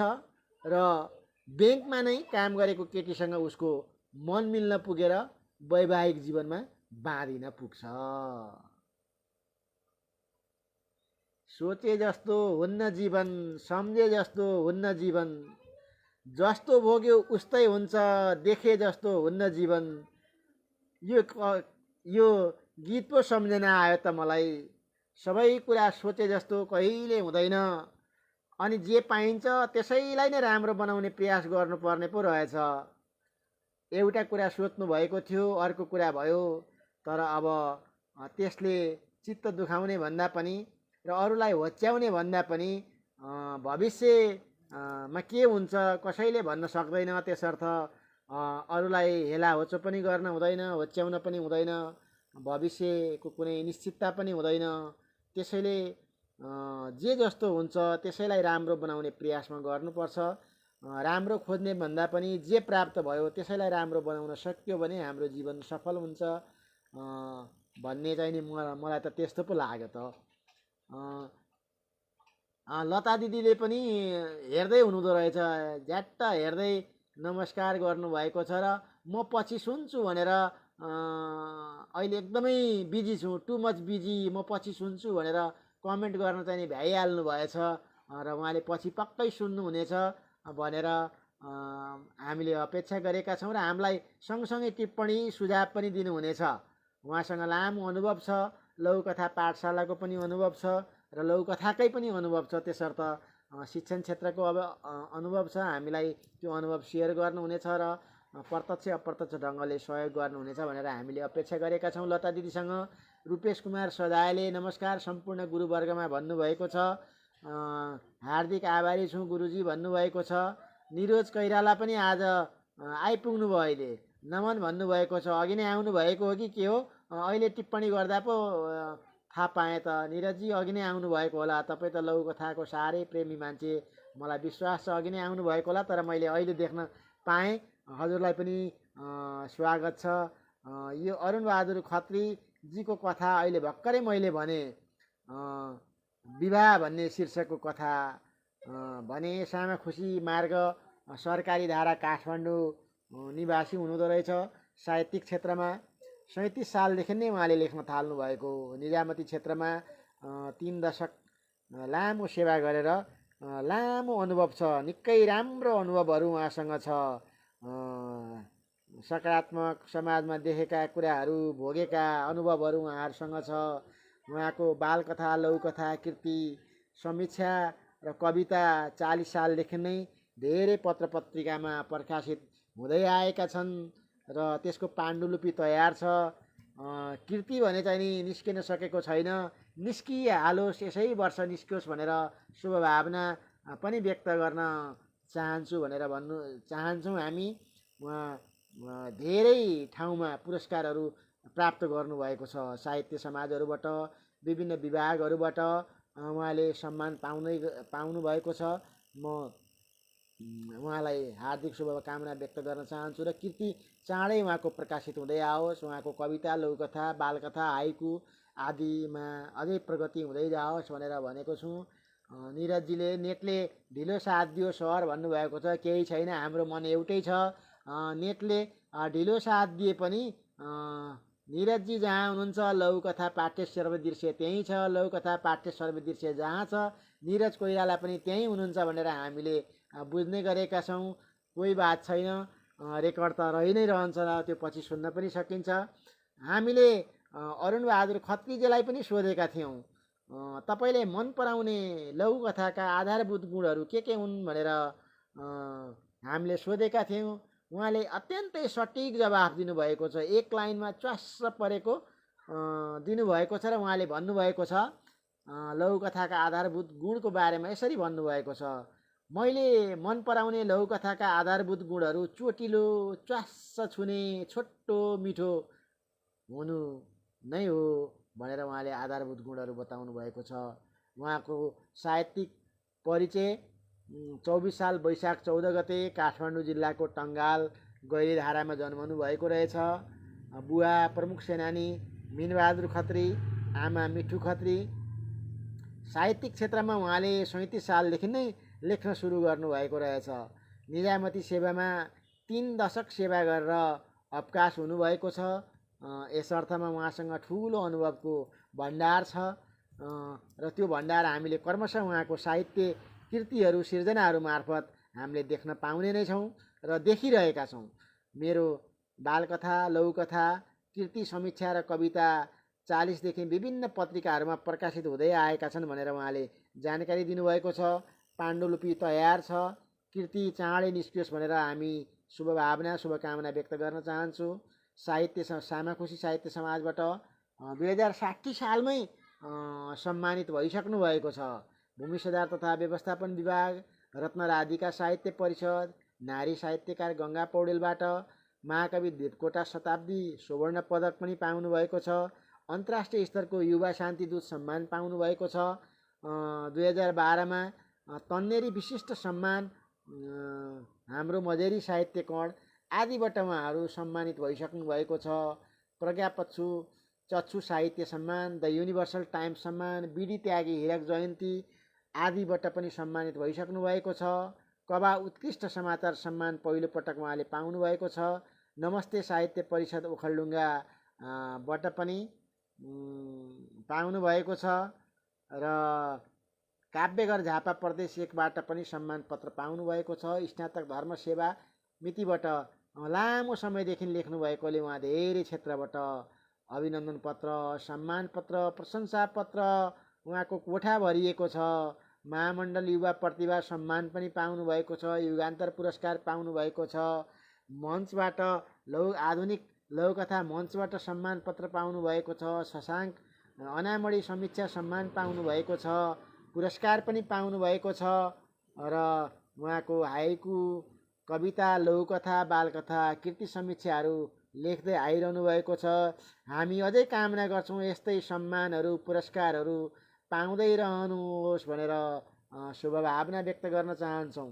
र ब्याङ्कमा नै काम गरेको केटीसँग उसको मन मिल्न पुगेर वैवाहिक जीवनमा बाँधिन पुग्छ। सोचे जस्तो हुन्न जीवन, सम्झे जस्तो हुन्न जीवन, जस्तो भोग्यो उस्तै हुन्छ, देखे जस्तो हुन्न जीवन। यो गीत पो सम्झना आयो त मलाई। सबै कुरा सोचे जस्तो कहिले हुँदैन, अनि जे पाइन्छ त्यसैलाई नै राम्रो बनाउने प्रयास गर्नुपर्ने पो रहेछ। एउटा कुरा सोच्नु भएको थियो, अर्को कुरा भयो, तर अब त्यसले चित्त दुखाउने भन्दा पनि र अरूलाई होच्याउने भन्दा पनि भविष्यमा के हुन्छ कसैले भन्न सक्दैन। त्यसर्थ अरूलाई हेला होचो पनि गर्न हुँदैन, होच्याउन पनि हुँदैन, भविष्यको कुनै निश्चितता पनि हुँदैन। त्यसैले जे जस्तो हुन्छ त्यसैलाई राम्रो बनाउने प्रयासमा गर्नुपर्छ। राम्रो खोज्ने भन्दा पनि जे प्राप्त भयो त्यसैलाई राम्रो बनाउन सक्यो भने हाम्रो जीवन सफल हुन्छ भन्ने चाहिँ नि मलाई त त्यस्तो पो लाग्यो त। लता दिदीले पनि हेर्दै हुनुहुँदो रहेछ, झ्याट्ट हेर्दै नमस्कार गर्नुभएको छ र म पछि सुन्छु भनेर अहिले एकदमै बिजी छु, टु मच बिजी, म पछि सुन्छु भनेर कमेन्ट गर्न चाहिँ नि भ्याइहाल्नु भएछ र उहाँले पछि पक्कै सुन्नुहुनेछ भनेर हामीले अपेक्षा गरेका छौँ र हामीलाई सँगसँगै टिप्पणी सुझाव पनि दिनुहुनेछ। उहाँसँग लामो अनुभव छ, लघुकथा पाठशालाको पनि अनुभव छ र लघुकथाकै पनि अनुभव छ। त्यसर्थ शिक्षण क्षेत्रको अनुभव छ। हामीलाई त्यो अनुभव सेयर गर्नुहुनेछ र प्रत्यक्ष अप्रत्यक्ष ढङ्गले सहयोग गर्नुहुनेछ भनेर हामीले अपेक्षा गरेका छौँ लता दिदीसँग। रूपेश कुमार सजायले नमस्कार सम्पूर्ण गुरुवर्गमा भन्नुभएको छ। हार्दिक आभारी छु गुरुजी भन्नुभएको छ। निरोज कैराला पनि आज आइपुग्नु भयो, अहिले नमन भन्नुभएको छ। अघि नै आउनुभएको हो कि के हो, अहिले टिप्पणी गर्दा पो थाहा पाएँ त। निरजजी अघि नै आउनुभएको होला, तपाईँ त लघुकथाको साह्रै प्रेमी मान्छे, मलाई विश्वास छ अघि नै आउनुभएको होला, तर मैले अहिले देख्न पाएँ। हजुरलाई पनि स्वागत छ। यो अरुण बहादुर खत्रीजीको कथा अहिले भर्खरै मैले भने, विवाह भन्ने शीर्षकको कथा भने। सामा खुसी मार्ग सरकारी धारा काठमाडौँ निवासी हुनुहुँदो रहेछ। साहित्यिक क्षेत्रमा 37 सालदेखि नै उहाँले लेख्न थाल्नु भएको। निजामती क्षेत्रमा 3 दशक लामो सेवा गरेर लामो अनुभव छ, निकै राम्रो अनुभवहरू उहाँसँग छ। सकारात्मक समाजमा देखेका कुराहरू, भोगेका अनुभवहरू उहाँहरूसँग छ। उहाँको बालकथा, लघुकथा, कृति, समीक्षा र कविता 40 सालदेखि नै धेरै पत्र पत्रिकामा प्रकाशित हुँदै आएका छन् र त्यसको पाण्डुलिपि तयार छ। कृति भने चाहिँ नि निस्किन सकेको छैन, निस्किहालोस्, यसै वर्ष निस्कियोस् भनेर शुभभावना पनि व्यक्त गर्न चाहन्छु भनेर भन्नु चाहन्छौँ हामी। उहाँ धेरै ठाउँमा पुरस्कारहरू प्राप्त गर्नुभएको छ। साहित्य समाजहरूबाट, विभिन्न विभागहरूबाट उहाँले सम्मान पाउनु भएको छ। म उहाँलाई हार्दिक शुभकामना व्यक्त गर्न चाहन्छु र कृति चाँडै उहाँको प्रकाशित हुँदै आओस्। उहाँको कविता, लघुकथा, बालकथा, हाइकु आदिमा अझै प्रगति हुँदै जाओस् भनेर भनेको छु। निरजजीले नेटले ढिलो साथ दियो सर भन्नुभएको छ। केही छैन, हाम्रो मन एउटै छ। नेटले ढिलो साथ दिए पनि निरजजी जहाँ हुनुहुन्छ लघुकथा पाठ्य सर्वे दृश्य त्यहीँ छ, लघुकथा पाठ्य सर्वे दृश्य जहाँ छ निरज कोइराला पनि त्यहीँ हुनुहुन्छ भनेर हामीले बुझ्ने गरेका छौँ। कोही बात छैन, रेकर्ड त रहि नै रहन्छ, त्यो पछि सुन्न पनि सकिन्छ। हामीले अरुण बहादुर खत्रीजीलाई पनि सोधेका थियौँ, तपाईँले मन पराउने लघुकथाका आधारभूत गुणहरू के हुन् भनेर हामीले सोधेका थियौँ। उहाँले अत्यन्तै सटिक जवाफ दिनुभएको छ, एक लाइनमा च्वास्स परेको दिनुभएको छ र उहाँले भन्नुभएको छ लघुकथाका आधारभूत गुणको बारेमा यसरी भन्नुभएको छ, मैले मन पराउने लघुकथाका आधारभूत गुणहरू चोटिलो, च्वास्स छुने, छोटो, मिठो हुनु नै हो भनेर उहाँले आधारभूत गुणहरू बताउनु भएको छ। उहाँको साहित्यिक परिचय 24 साल वैशाख 14 गते काठमाडौँ जिल्लाको टङ्गाल गैरीधारामा जन्मनु भएको रहेछ। बुवा प्रमुख सेनानी मिनबहादुर खत्री आमा मिठु खत्री। साहित्यिक क्षेत्रमा उहाँले 37 सालदेखि नै लेख्न सुरु गर्नुभएको रहेछ। निजामती सेवामा 3 दशक सेवा गरेर अवकाश हुनुभएको छ। यस अर्थमा उहाँसँग ठुलो अनुभवको भण्डार छ र त्यो भण्डार हामीले क्रमशः उहाँको साहित्य कृतिहरू सिर्जनाहरू मार्फत हामीले देख्न पाउने नै छौँ र देखिरहेका छौँ। मेरो बालकथा, लघुकथा, कृति समीक्षा र कविता 40 देखि विभिन्न पत्रिकाहरूमा प्रकाशित हुँदै आएका छन् भनेर उहाँले जानकारी दिनुभएको छ। पाण्डुलिपि तयार छ। कृति चाँडै निस्कियोस् भनेर हामी शुभभावना शुभकामना व्यक्त गर्न चाहन्छु। साहित्य सामाखुसी साहित्य समाजबाट 2060 सालमै सम्मानित भइसक्नु भएको छ। भूमि सुधार तथा व्यवस्थापन विभाग, रत्न राधिका साहित्य परिषद, नारी साहित्यकार गङ्गा पौडेलबाट महाकवि देवकोटा शताब्दी स्वर्ण पदक पनि पाउनुभएको छ। अन्तर्राष्ट्रिय स्तरको युवा शान्तिदूत सम्मान पाउनुभएको छ। 2012मा तन्नेरी विशिष्ट सम्मान, हाम्रो मजेरी साहित्य कण आदिबाट उहाँहरू सम्मानित भइसक्नु भएको छ। प्रज्ञापच्छु चच्छु साहित्य सम्मान, द युनिभर्सल टाइम्स सम्मान, बिडी त्यागी हिरक जयन्ती आदिबाट पनि सम्मानित भइसक्नु भएको छ। कबा उत्कृष्ट समाचार सम्मान पहिलोपटक उहाँले पाउनुभएको छ। नमस्ते साहित्य परिषद ओखलढुङ्गा बाट पनि पाउनुभएको छ र काव्यघर झापा प्रदेश 1बाट पनि सम्मान पत्र पाउनुभएको छ। स्नातक धर्म सेवा मितिबाट लामो समयदेखि लेख्नु भएकोले उहाँ धेरै क्षेत्रबाट अभिनन्दन पत्र, सम्मान पत्र, प्रशंसा पत्र उहाँको कोठा भरिएको छ। महामण्डल युवा प्रतिभा सम्मान पनि पाउनुभएको छ। युगान्तर पुरस्कार पाउनुभएको छ। मञ्चबाट आधुनिक लघुकथा मञ्चबाट सम्मान पत्र पाउनुभएको छ। शशाङ्क अनामणी समीक्षा सम्मान पाउनुभएको छ। पुरस्कार पनि पाउनुभएको छ र उहाँको हाइकु, कविता, लघुकथा, बालकथा, कृति समीक्षाहरू लेख्दै आइरहनु भएको छ। हामी अझै कामना गर्छौँ यस्तै सम्मानहरू पुरस्कारहरू पाउँदै रहनुहोस् भनेर शुभभावना व्यक्त गर्न चाहन्छौँ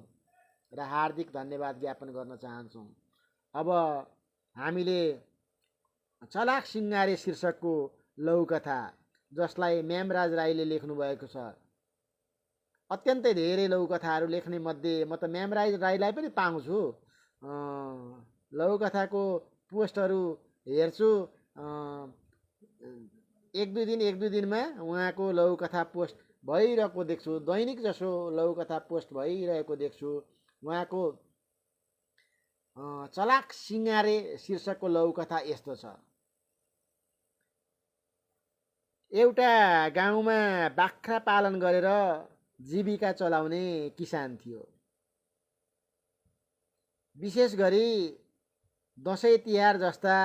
र हार्दिक धन्यवाद ज्ञापन गर्न चाहन्छौँ। अब हामीले चलाक सिङ्गारे शीर्षकको लघुकथा, जसलाई म्यामराज राईले लेख्नु भएको छ। अत्यन्तै धेरै लघुकथाहरू लेख्ने मध्ये म त म्यामराज राईलाई पनि पाउँछु। लघुकथाको पोस्टहरू हेर्छु। एक दुई दिनमा उहाँको लघुकथा पोस्ट भइरहेको देख्छु। दैनिक जसो लघुकथा पोस्ट भइरहेको देख्छु। उहाँको चलाक सिङ्गारे शीर्षकको लघुकथा यस्तो छ। एउटा गाउँमा बाख्रा पालन गरेर जीविका चलाउने किसान थियो। विशेष गरी दसैँ तिहार जस्ता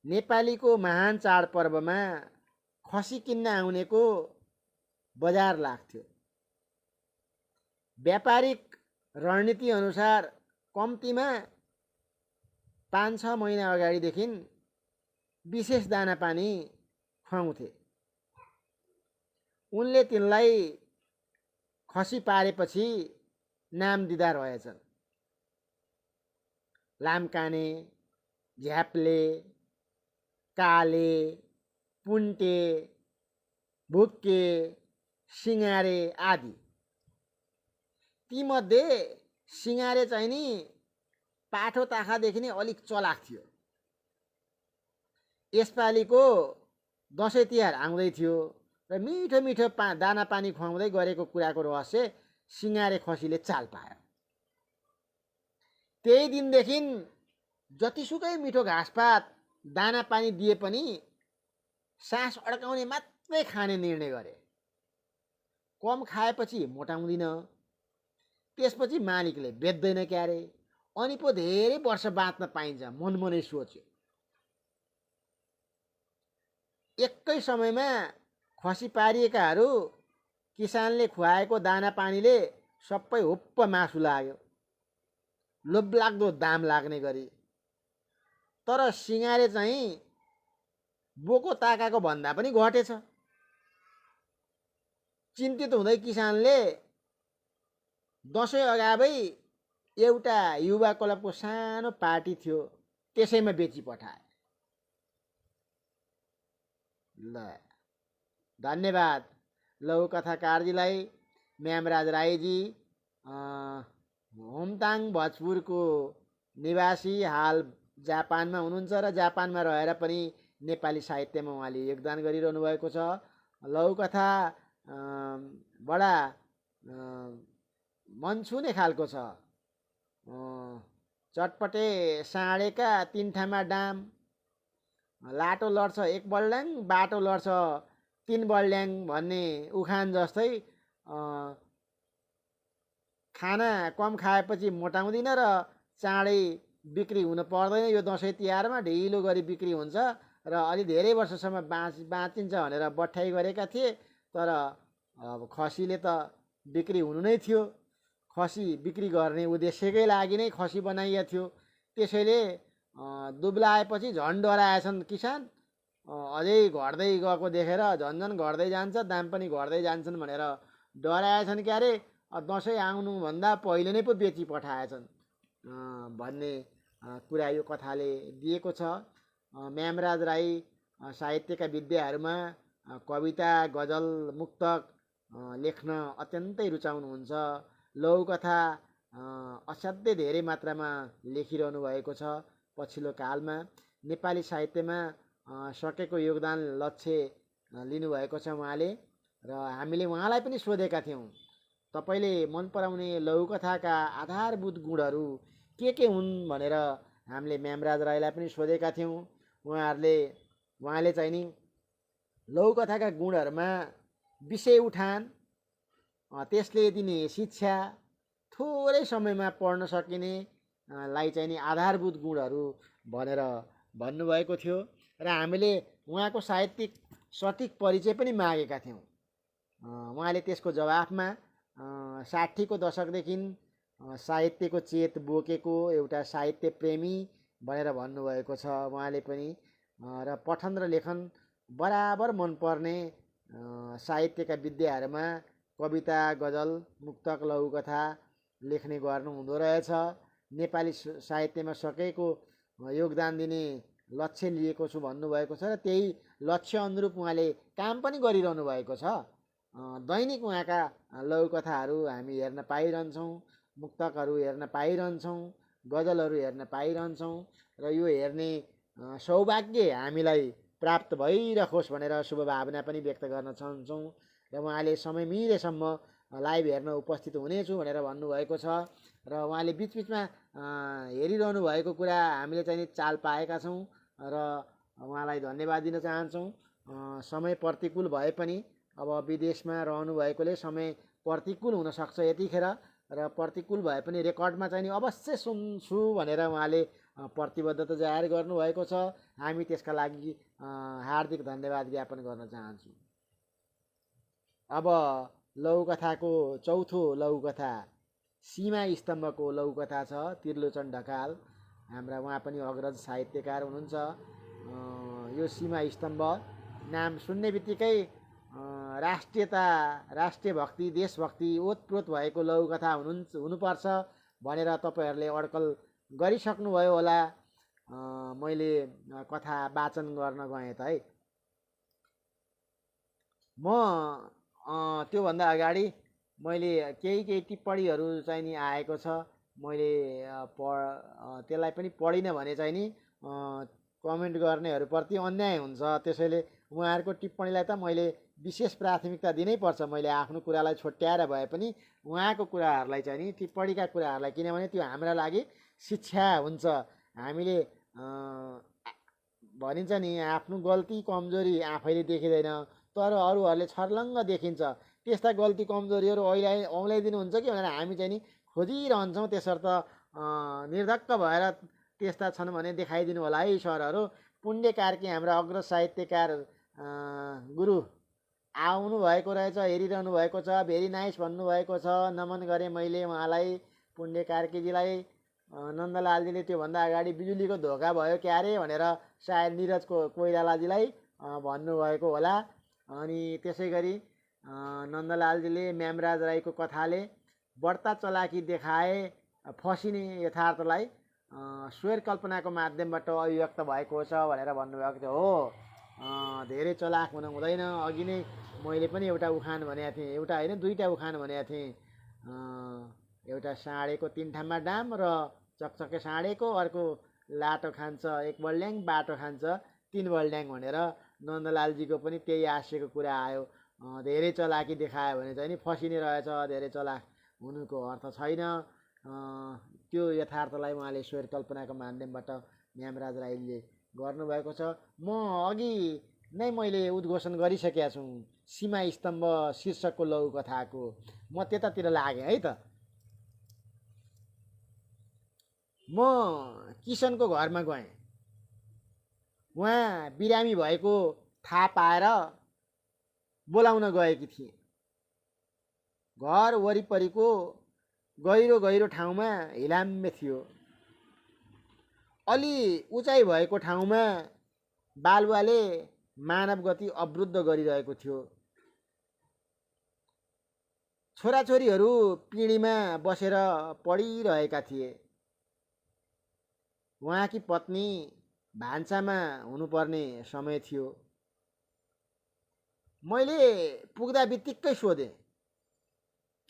नेपालीको महान चाडपर्वमा खसी किन्न आउनेको बजार लाग्थ्यो। व्यापारिक रणनीति अनुसार कम्तीमा 5-6 महिना अगाडिदेखि विशेष दाना पानी खुवाउँथे। उनले तिनलाई खसी पारेपछि नाम दिँदा रहेछन्। लामकाने, झ्याप्ले, काले, पुन्टे, भुक्के, सिङ्गारे आदि। तीमध्ये सिङ्गारे चाहिँ नि पाठो ताखादेखि नै अलिक चलाक थियो। यसपालिको दसैँ तिहार आउँदै थियो र मिठो मिठो दाना पानी खुवाउँदै गरेको कुराको रहस्य सिङ्गारे खसीले चाल पायो। त्यही दिनदेखि जतिसुकै मिठो घाँसपात दाना पानी दिए पनि सास अड्काउने मात्रै खाने निर्णय गरे। कम खाएपछि मोटाउँदिन, त्यसपछि मालिकले बेच्दैन क्यारे, अनि पो धेरै वर्ष बाँच्न पाइन्छ मनमनै सोच्यो। एकै समयमा खसी पारिएकाहरू किसानले खुवाएको दाना पानीले सबै हुप्प मासु लाग्यो, लोभलाग्दो दाम लाग्ने गरी। तर सिङ्गारे चाहिँ बोको ताकाको भन्दा पनि घटेछ। चिन्तित हुँदै किसानले दसैँ अगावै एउटा युवा क्लबको सानो पार्टी थियो, त्यसैमा बेची पठाए। ल धन्यवाद लघुकथाकारजीलाई, म्यामराज राईजी। होमताङ भोजपुरको निवासी, हाल जापानमा हुनुहुन्छ र जापानमा रहेर पनि नेपाली साहित्यमा उहाँले योगदान गरिरहनु भएको छ। लघुकथा बडा मन छुने खालको छ। चटपटे साँडेका तीन ठामा डाम, लाटो लड्छ एक बल्ड्याङ, बाटो लड्छ तीन बल्ड्याङ भन्ने उखान जस्तै खाना कम खाएपछि मोटाउँदिन र चाँडै बिक्री हुन पर्दैन। यो दसैँ तिहारमा ढिलो गरी बिक्री हुन्छ र अलि धेरै वर्षसम्म बाँचिन्छ भनेर बट्ठाइ गरेका थिए, तर अब खसीले त बिक्री हुनु नै थियो। खसी बिक्री गर्ने उद्देश्यकै लागि नै खसी बनाइएको थियो। त्यसैले दुब्लाएपछि झन् डराएछन् किसान। अझै घट्दै गएको देखेर झन्झन घट्दै जान्छ, दाम पनि घट्दै जान्छन् भनेर डराएछन् क्यारे। दसैँ आउनुभन्दा पहिले नै पो बेची पठाएछन् भन्ने कुरा यो कथाले दिएको छ। म्यामराज राई साहित्यका विद्याहरूमा कविता, गजल, मुक्तक लेख्न अत्यन्तै रुचाउनुहुन्छ। लघुकथा असाध्यै धेरै मात्रामा लेखिरहनु भएको छ। पछिल्लो कालमा नेपाली साहित्यमा सकेको योगदान लक्ष्य लिनुभएको छ उहाँले। र हामीले उहाँलाई पनि सोधेका थियौँ, तपाईँले मन पराउने लघुकथाका आधारभूत गुणहरू के हुन् भनेर हामीले म्यामराज राईलाई पनि सोधेका थियौँ। उहाँले चाहिँ नि लघुकथाका गुणहरूमा विषय उठान, त्यसले दिने शिक्षा, थोरै समयमा पढ्न सकिने लाई चाहिँ नि आधारभूत गुणहरू भनेर भन्नुभएको थियो। र हामीले उहाँको साहित्यिक सठिक परिचय पनि मागेका थियौँ। उहाँले त्यसको जवाफमा 60को दशकदेखि साहित्यको चेत बोकेको एउटा साहित्य प्रेमी भनेर भन्नुभएको छ उहाँले पनि। र पठन र लेखन बराबर मनपर्ने साहित्यका विद्याहरूमा कविता, गजल, मुक्तक, लघुकथा लेख्ने गर्नु हुँदो रहेछ। नेपाली साहित्यमा सकेको योगदान दिने लक्ष्य लिएको छु भन्नुभएको छ र त्यही लक्ष्य अनुरूप उहाँले काम पनि गरिरहनु भएको छ। दैनिक उहाँका लघुकथाहरू हामी हेर्न पाइरहन्छौँ, मुक्तकहरू हेर्न पाइरहन्छौँ, गजलहरू हेर्न पाइरहन्छौँ र यो हेर्ने सौभाग्य हामीलाई प्राप्त भइरहोस् भनेर शुभभावना पनि व्यक्त गर्न चाहन्छौँ। र उहाँले समय मिलेसम्म लाइभ हेर्न उपस्थित हुनेछु भनेर भन्नुभएको छ। र उहाँले बिचबिचमा हेरिरहनु भएको कुरा हामीले चाहिँ चाल पाएका छौँ र उहाँलाई धन्यवाद दिन चाहन्छौँ। समय प्रतिकूल भए पनि अब विदेशमा रहनु भएकोले समय प्रतिकूल हुनसक्छ यतिखेर, र प्रतिकूल भए पनि रेकर्डमा चाहिँ नि अवश्य सुन्छु भनेर उहाँले प्रतिबद्धता जाहेर गर्नुभएको छ। हामी त्यसका लागि हार्दिक धन्यवाद ज्ञापन गर्न चाहन्छौँ। अब लघुकथाको चौथो लघुकथा सीमा स्तम्भको लघुकथा छ। त्रिलोचन ढकाल हाम्रा उहाँ पनि अग्रज साहित्यकार हुनुहुन्छ। यो सीमा स्तम्भ नाम सुन्ने बित्तिकै राष्ट्रियता, राष्ट्रिय भक्ति, देशभक्ति ओतप्रोत भएको लघुकथा हुनुपर्छ भनेर तपाईँहरूले अड्कल गरिसक्नुभयो होला। मैले कथा वाचन गर्न गएँ त है। म त्योभन्दा अगाडि मैले केही टिप्पणीहरू चाहिँ नि आएको छ, मैले त्यसलाई पनि पढिनँ भने चाहिँ नि कमेन्ट गर्नेहरूप्रति अन्याय हुन्छ। त्यसैले उहाँहरूको टिप्पणीलाई त मैले विशेष प्राथमिकता दिनैपर्छ। मैले आफ्नो कुरालाई छोट्याएर भए पनि उहाँको कुराहरूलाई चाहिँ नि टिप्पणीका कुराहरूलाई, किनभने त्यो हाम्रा लागि शिक्षा हुन्छ। हामीले भनिन्छ नि आफ्नो गल्ती कमजोरी आफैले देखिँदैन तर अरूहरूले छर्लङ्ग देखिन्छ। त्यस्ता गल्ती कमजोरीहरू औँल्याइदिनुहुन्छ कि भनेर हामी चाहिँ नि खोजिरहन्छौँ। त्यसर्थ निर्धक्क भएर त्यस्ता छन् भने देखाइदिनु होला है सरहरू। पुण्य कार्की हाम्रा अग्रज साहित्यकार गुरु आउनु भएको रहेछ, हेरिरहनु भएको छ, भेरी नाइस भन्नुभएको छ। नमन गरेँ मैले उहाँलाई, पुण्य कार्कीजीलाई। नन्दलालजीले त्योभन्दा अगाडि बिजुलीको धोका भयो क्यारे भनेर सायद निरज कोइरालाजीलाई भन्नुभएको होला। अनि त्यसै गरी नन्दलालजीले म्यामराज राईको कथाले बढ्ता चलाकी देखाए फसिने यथार्थलाई स्वर कल्पनाको माध्यमबाट अभिव्यक्त भएको छ भनेर भन्नुभएको थियो। हो, धेरै चलाक हुन हुँदैन। अघि नै मैले पनि एउटा उखान भनेको थिएँ, एउटा होइन दुईवटा उखान भनेको थिएँ। एउटा साँडेको तिन ठाउँमा डाम र चकचके साँडेको, अर्को लाटो खान्छ एक बल्ड्याङ बाटो खान्छ तिन बल्ड्याङ भनेर नन्दलालजीको पनि त्यही हास्यको कुरा आयो। धेरै चलाकी देखायो भने चाहिँ नि फसिने रहेछ, धेरै चलाक हुनुको अर्थ छैन। त्यो यथार्थलाई उहाँले स्वर कल्पनाको माध्यमबाट न्यामराज राईले गर्नुभएको छ। म अघि नै मैले उद्घोषण गरिसकेका छु सीमा स्तम्भ शीर्षकको लघुकथाको। म त्यतातिर लागेँ है त। म किसनको घरमा गएँ। उहाँ बिरामी भएको थाहा पाएर बोलाउन गएकी थिएँ। घर वरिपरिको गहिरो गहिरो ठाउँमा हिलाम्बे थियो। अलि उचाइ भएको ठाउँमा बालुवाले मानव गति अवरुद्ध गरिरहेको थियो। छोराछोरीहरू पिँढीमा बसेर पढिरहेका थिए। उहाँकी पत्नी भान्सामा हुनुपर्ने समय थियो। मैले पुग्दा बित्तिकै सोधेँ,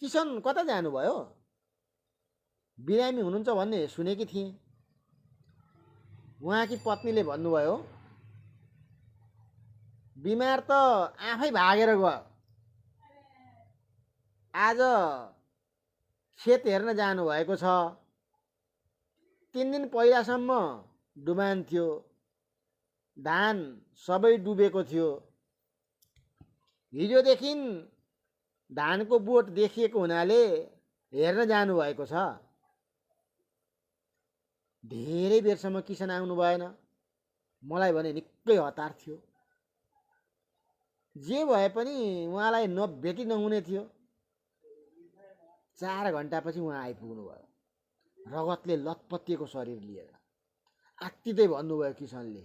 किसन कता जानुभयो? बिरामी हुनुहुन्छ भन्ने सुनेकी थिएँ। उहाँकी पत्नीले भन्नुभयो, बिमार त आफै भागेर गयो। आज खेत हेर्न जानुभएको छ। 3 दिन पहिलासम्म डुबान थियो। धान सबै डुबेको थियो। हिजोदेखि धानको बोट देखिएको हुनाले हेर्न जानुभएको छ। धेरै बेरसम्म किसन आउनु भएन। मलाई भने निकै हतार थियो। जे भए पनि उहाँलाई नभेटी नहुने थियो। 4 घन्टापछि उहाँ आइपुग्नु भयो, रगतले लतपतिएको शरीर लिएर। आत्तिँदै भन्नुभयो किसनले,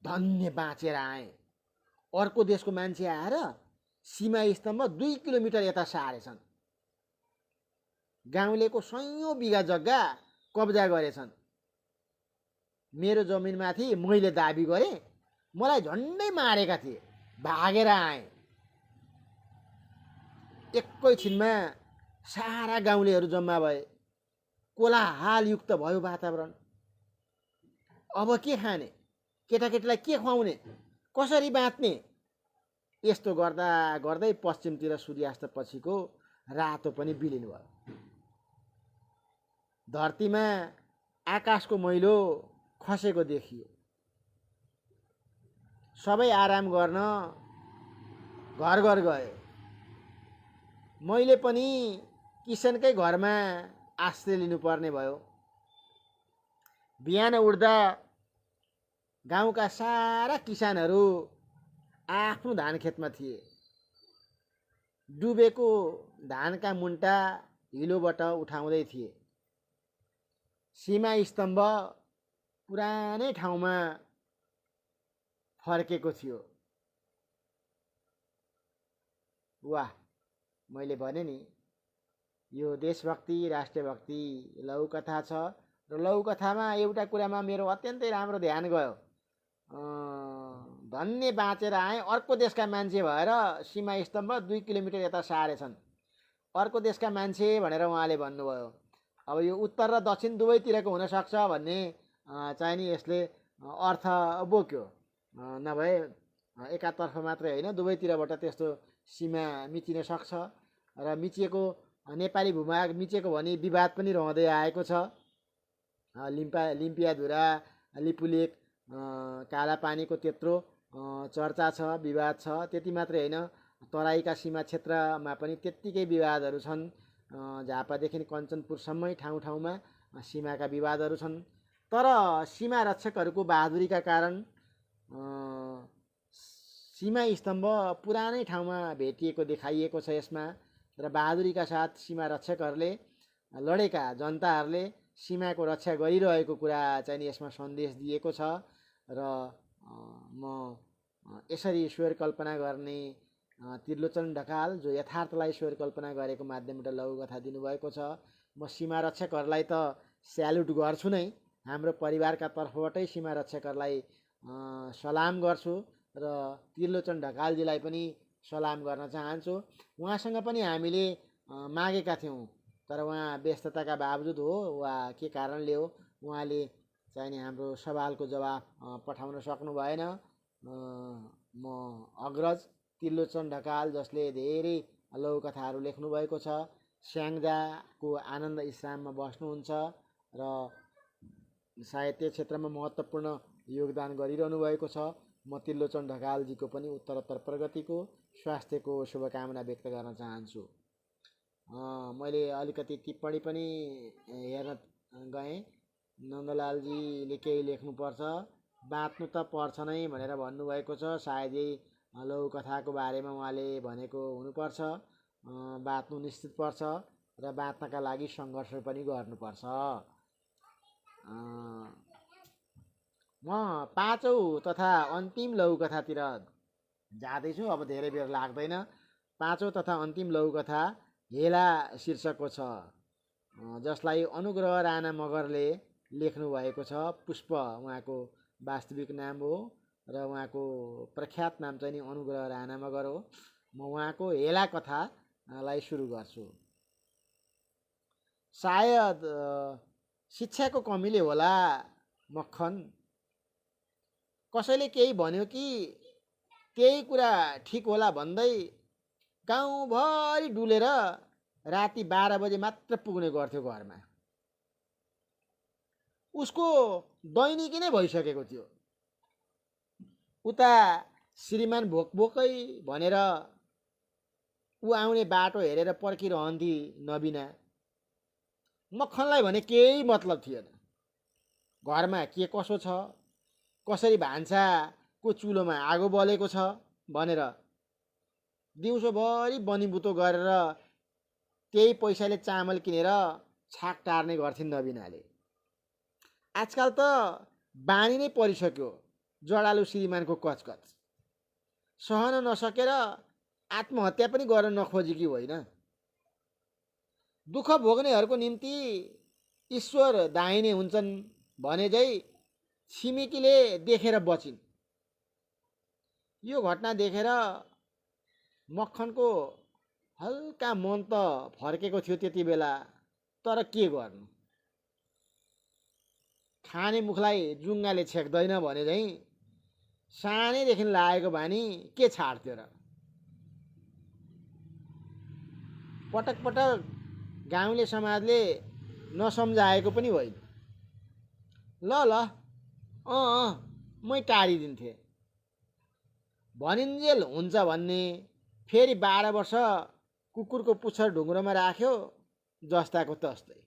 धन्य बाँचेर आएँ। अर्को देशको मान्छे आएर सीमा स्तम्भ 2 किलोमिटर यता सारेछन्। गाउँलेको 100 बिघा जग्गा कब्जा गरेछन्। मेरो जमिनमाथि मैले दाबी गरेँ। मलाई झन्डै मारेका थिए। भागेर आएँ। एकैछिनमा सारा गाउँलेहरू जम्मा भए। कोलाहलयुक्त भयो वातावरण। अब के खाने, केटाकेटीलाई के खुवाउने, कसरी बाँच्ने? यस्तो गर्दा गर्दै पश्चिमतिर सूर्यास्त पछिको रातो पनि बिलिनु भयो। धरतीमा आकाशको मैलो खसेको देखियो। सबै आराम गर्न घर घर गए। मैले पनि किसनकै घरमा आश्रय लिनुपर्ने भयो। बिहान उठ्दा गाउँका सारा किसानहरू आफ्नो धान खेतमा थिए। डुबेको धानका मुन्टा हिलोबाट उठाउँदै थिए। सीमा स्तम्भ पुरानै ठाउँमा फर्केको थियो। वाह, मैले भने नि यो देशभक्ति राष्ट्रभक्ति लघुकथा छ। र लघुकथामा एउटा कुरामा मेरो अत्यन्तै राम्रो ध्यान गयो। धन्य बाँचेर आएँ। अर्को देशका मान्छे भएर सीमा स्तम्भ 2 किलोमिटर यता सारेछन्। अर्को देशका मान्छे भनेर उहाँले भन्नुभयो। अब यो उत्तर र दक्षिण दुवैतिरको हुनसक्छ भन्ने चाहिँ नि यसले अर्थ बोक्यो। नभए एकातर्फ मात्रै होइन, दुवैतिरबाट त्यस्तो सीमा मिचिन सक्छ। र मिचिएको नेपाली भूभाग मिचेको भनी विवाद पनि रहँदै आएको छ। लिम्पियाधुरा, लिपुलेक, कालापानीको त्यत्रो चर्चा छ, विवाद छ। त्यति मात्रै होइन, तराईका सीमा क्षेत्रमा पनि त्यत्तिकै विवादहरू छन्। झापादेखि कञ्चनपुरसम्मै ठाउँ ठाउँमा सीमाका विवादहरू छन्। तर सीमा रक्षकहरूको बहादुरीका कारण सीमा स्तम्भ पुरानै ठाउँमा भेटिएको देखाइएको छ यसमा। र बहादुरीका साथ सीमा रक्षकहरूले लडेका जनताहरूले सीमाको रक्षा गरिरहेको कुरा चाहिँ यसमा सन्देश दिएको छ। र म यसरी स्वर कल्पना गर्ने त्रिलोचन ढकाल जो यथार्थलाई स्वर कल्पना गरेको माध्यमबाट लघुकथा दिनुभएको छ। म सीमा रक्षकहरूलाई त स्यालुट गर्छु नै। हाम्रो परिवारका तर्फबाटै सीमा रक्षकहरूलाई सलाम गर्छु। र त्रिलोचन ढकालजीलाई पनि सलाम गर्न चाहन्छु। उहाँसँग पनि हामीले मागेका थियौँ, तर उहाँ व्यस्तताका बावजुद हो वा के कारणले हो उहाँले चाहिने हाम्रो सवालको जवाफ पठाउन सक्नु भएन। म अग्रज त्रिलोचन ढकाल जसले धेरै लघुकथाहरू लेख्नुभएको छ, स्याङ्जाको आनन्द इस्लाममा बस्नुहुन्छ र साहित्य क्षेत्रमा महत्त्वपूर्ण योगदान गरिरहनु भएको छ। म त्रिलोचन ढकालजीको पनि उत्तरोत्तर प्रगतिको, स्वास्थ्यको शुभकामना व्यक्त गर्न चाहन्छु। मैले अलिकति टिप्पणी पनि हेर्न गएँ। नन्दलालजीले केही लेख्नुपर्छ, बाँच्नु त पर्छ नै भनेर भन्नुभएको छ। सायद यही लघुकथाको बारेमा उहाँले भनेको हुनुपर्छ। बाँच्नु निश्चित पर्छ र बाँच्नका लागि सङ्घर्ष पनि गर्नुपर्छ। म पाँचौँ तथा अन्तिम लघुकथातिर जाँदैछु। अब धेरै बेर लाग्दैन। पाँचौँ तथा अन्तिम लघुकथा हेला शीर्षकको छ, जसलाई अनुग्रह राणा मगरले लेख्नु भएको छ। पुष्प उहाँको वास्तविक नाम हो र उहाँको प्रख्यात नाम चाहिँ नि अनुग्रह राणा मगर हो। म उहाँको हेला कथालाई सुरु गर्छु। सायद शिक्षाको कमीले होला मक्खन, कसैले केही भन्यो कि त्यही कुरा ठिक होला भन्दै गाउँभरि डुलेर राति 12 बजे मात्र पुग्ने गर्थ्यो घरमा। उसको दैनिकी नै भइसकेको थियो। उता श्रीमान भोकभोकै भनेर ऊ आउने बाटो हेरेर पर्खिरहन्थी नबिना। मक्खनलाई भने केही मतलब थिएन घरमा के कसो छ, कसरी भान्साको चुलोमा आगो बलेको छ भनेर। दिउँसोभरि बनिबुतो गरेर त्यही पैसाले चामल किनेर छाक टार्ने गर्थिन् नबिनाले। आजकल त बानी नै परिसक्यो जडालु श्रीमानको कचकच। सहन नसकेर आत्महत्या पनि गर्न नखोजेकी होइन। दुःख भोग्नेहरूको निम्ति ईश्वर दाहिने हुन्छन् भने झै छिमेकीले देखेर बचिन्। यो घटना देखेर मक्खनको हल्का मन त फर्केको थियो त्यति बेला, तर के गर्नु, खाने मुखलाई जुङ्गाले छेक्दैन भने झैँ सानैदेखि लागेको बानी के छाड्थ्यो र। पटक पटक गाउँले समाजले नसम्झाएको पनि होइन। ल मै टाढिदिन्थे भनिन्जेल हुन्छ भन्ने। फेरि 12 वर्ष कुकुरको पुच्छर ढुङ्ग्रोमा राख्यो जस्ताको तस्तै।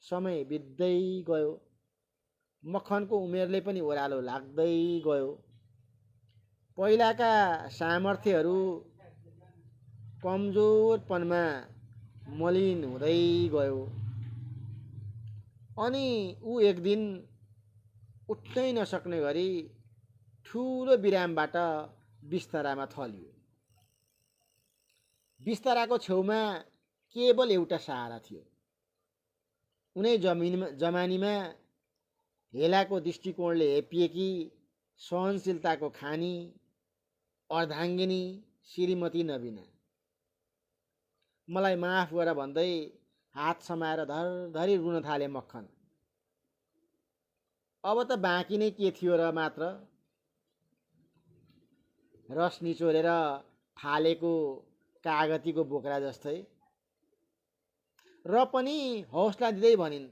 समय बित्दै गयो। मक्खनको उमेरले पनि ओह्रालो लाग्दै गयो। पहिलाका सामर्थ्यहरू कमजोरपनमा मलिन हुँदै गयो। अनि ऊ एक दिन उठ्नै नसक्ने गरी ठुलो बिरामबाट बिस्तारामा थलियो। बिस्ताराको छेउमा केवल एउटा सहारा थियो। उनै जमानीमा हेलाको दृष्टिकोणले हेपिएकी सहनशीलताको खानी अर्धाङ्गिनी श्रीमती नबिना। मलाई माफ गर भन्दै हात समाएर धरधरी रुन थाले मक्खन। अब त बाँकी नै के थियो र मात्र, रस निचोरेर फालेको कागतीको बोक्रा जस्तै। र पनि हौसला दिँदै भनिन्,